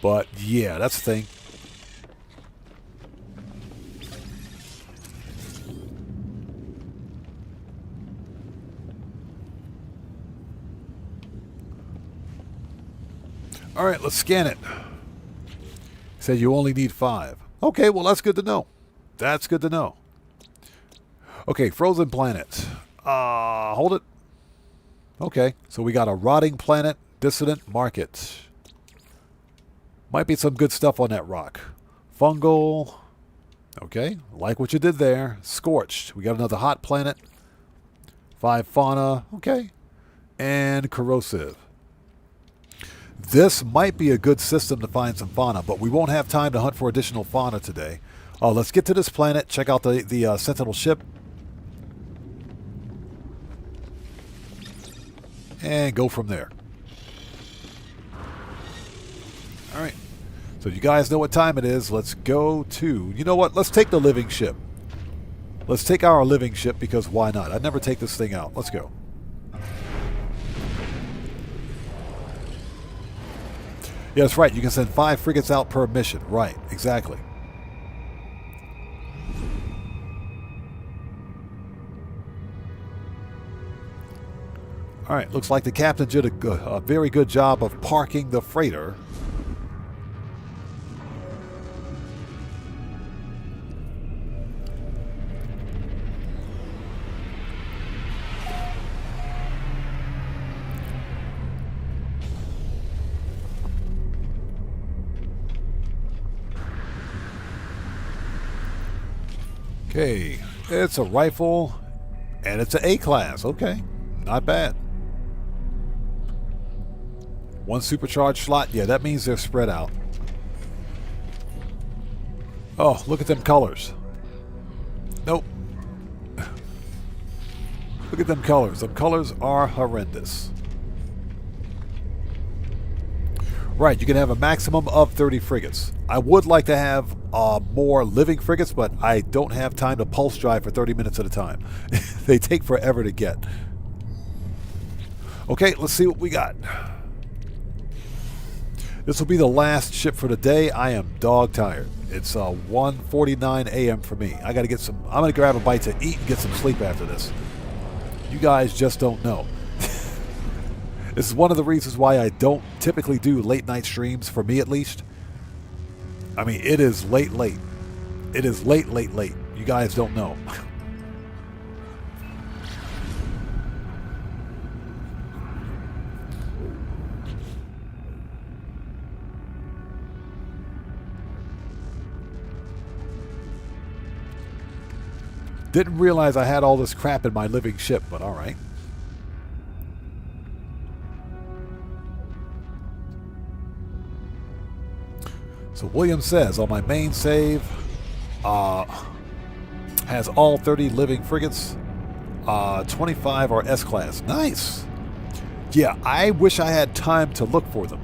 But yeah, that's the thing. All right, let's scan it. Said you only need 5. Okay, well, that's good to know. That's good to know. Okay, frozen planet. Hold it. Okay, so we got a rotting planet, dissonant market. Might be some good stuff on that rock. Fungal. Okay, like what you did there. Scorched. We got another hot planet. 5 fauna. Okay. And corrosive. This might be a good system to find some fauna, but we won't have time to hunt for additional fauna today. Let's get to this planet, check out the Sentinel ship, and go from there. All right. So you guys know what time it is. Let's go to... You know what? Let's take the living ship. Let's take our living ship because why not? I'd never take this thing out. Let's go. Yeah, that's right. You can send 5 frigates out per mission. Right, exactly. All right, looks like the captain did a very good job of parking the freighter. Okay, it's a rifle, and it's an A-class. Okay, not bad. 1 supercharged slot. Yeah, that means they're spread out. Oh, look at them colors. Nope. Look at them colors. Them colors are horrendous. Right, you can have a maximum of 30 frigates. I would like to have more living frigates, but I don't have time to pulse drive for 30 minutes at a time. They take forever to get. Okay, let's see what we got. This will be the last ship for the day. I am dog tired. It's 1:49 a.m. for me. I got to get some... I'm going to grab a bite to eat and get some sleep after this. You guys just don't know. This is one of the reasons why I don't typically do late night streams, for me at least. I mean, it is late. It is late. You guys don't know. Didn't realize I had all this crap in my living ship, but all right. So William says, on my main save, has all 30 living frigates. 25 are S-class. Nice. Yeah, I wish I had time to look for them.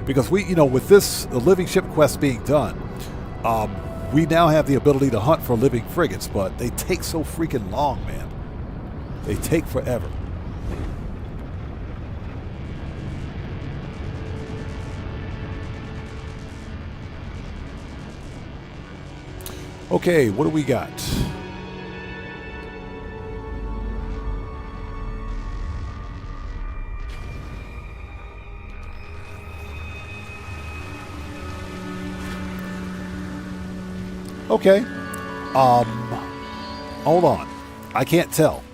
Because we, with this, the living ship quest being done, we now have the ability to hunt for living frigates, but they take so freaking long, man. They take forever. Okay, what do we got? Okay. Hold on. I can't tell.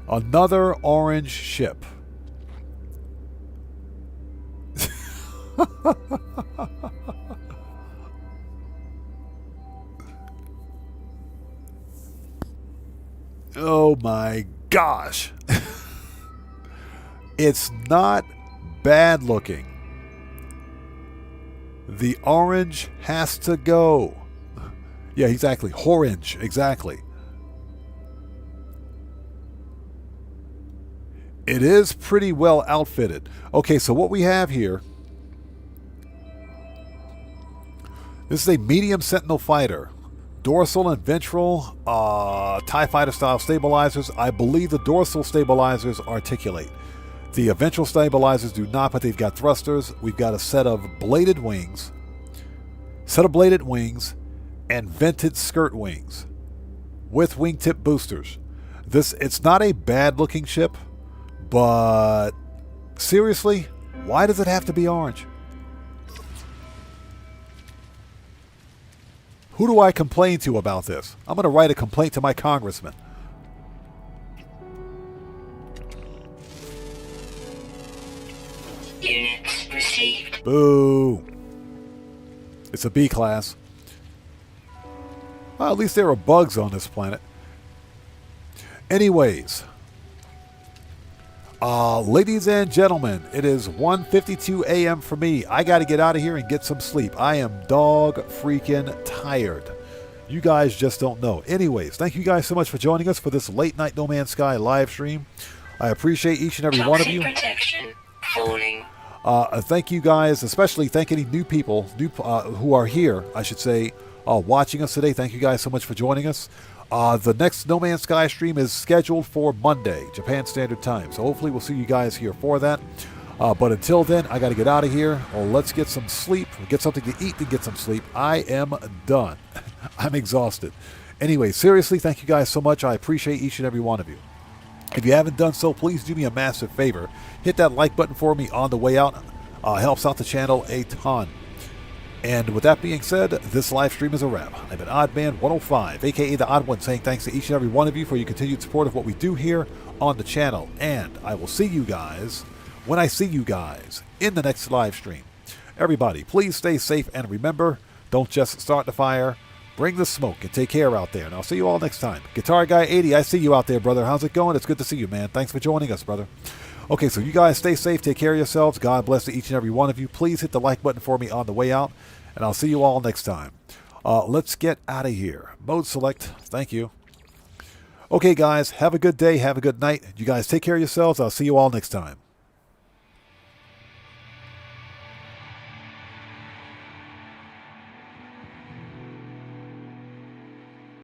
Another orange ship. Oh my gosh. It's not bad looking. The orange has to go. Yeah, exactly. Orange, exactly. It is pretty well outfitted. Okay, so what we have here, this is a medium Sentinel fighter. Dorsal and ventral TIE fighter style stabilizers. I believe the dorsal stabilizers articulate. The ventral stabilizers do not, but they've got thrusters. We've got a set of bladed wings, and vented skirt wings with wingtip boosters. It's not a bad looking ship, but seriously, why does it have to be orange? Who do I complain to about this? I'm going to write a complaint to my congressman. Units received. Boo. It's a B class. Well, at least there are bugs on this planet. Anyways. Ladies and gentlemen, it is 1:52 a.m. for me. I got to get out of here and get some sleep. I am dog freaking tired. You guys just don't know. Anyways, thank you guys so much for joining us for this late night No Man's Sky live stream. I appreciate each and every one of you. Protection falling. Thank you guys, especially thank any new people who are here, I should say, watching us today. Thank you guys so much for joining us. The next No Man's Sky stream is scheduled for Monday, Japan Standard Time. So hopefully we'll see you guys here for that. But until then, I got to get out of here. Let's get some sleep. Get something to eat and get some sleep. I am done. I'm exhausted. Anyway, seriously, thank you guys so much. I appreciate each and every one of you. If you haven't done so, please do me a massive favor. Hit that like button for me on the way out. Helps out the channel a ton. And with that being said, this live stream is a wrap. I've been Oddman105, a.k.a. The Odd One, saying thanks to each and every one of you for your continued support of what we do here on the channel. And I will see you guys when I see you guys in the next live stream. Everybody, please stay safe and remember, don't just start the fire, bring the smoke and take care out there. And I'll see you all next time. Guitar Guy 80, I see you out there, brother. How's it going? It's good to see you, man. Thanks for joining us, brother. Okay, so you guys stay safe, take care of yourselves. God bless to each and every one of you. Please hit the like button for me on the way out, and I'll see you all next time. Let's get out of here. Mode select. Thank you. Okay, guys, have a good day. Have a good night. You guys take care of yourselves. I'll see you all next time.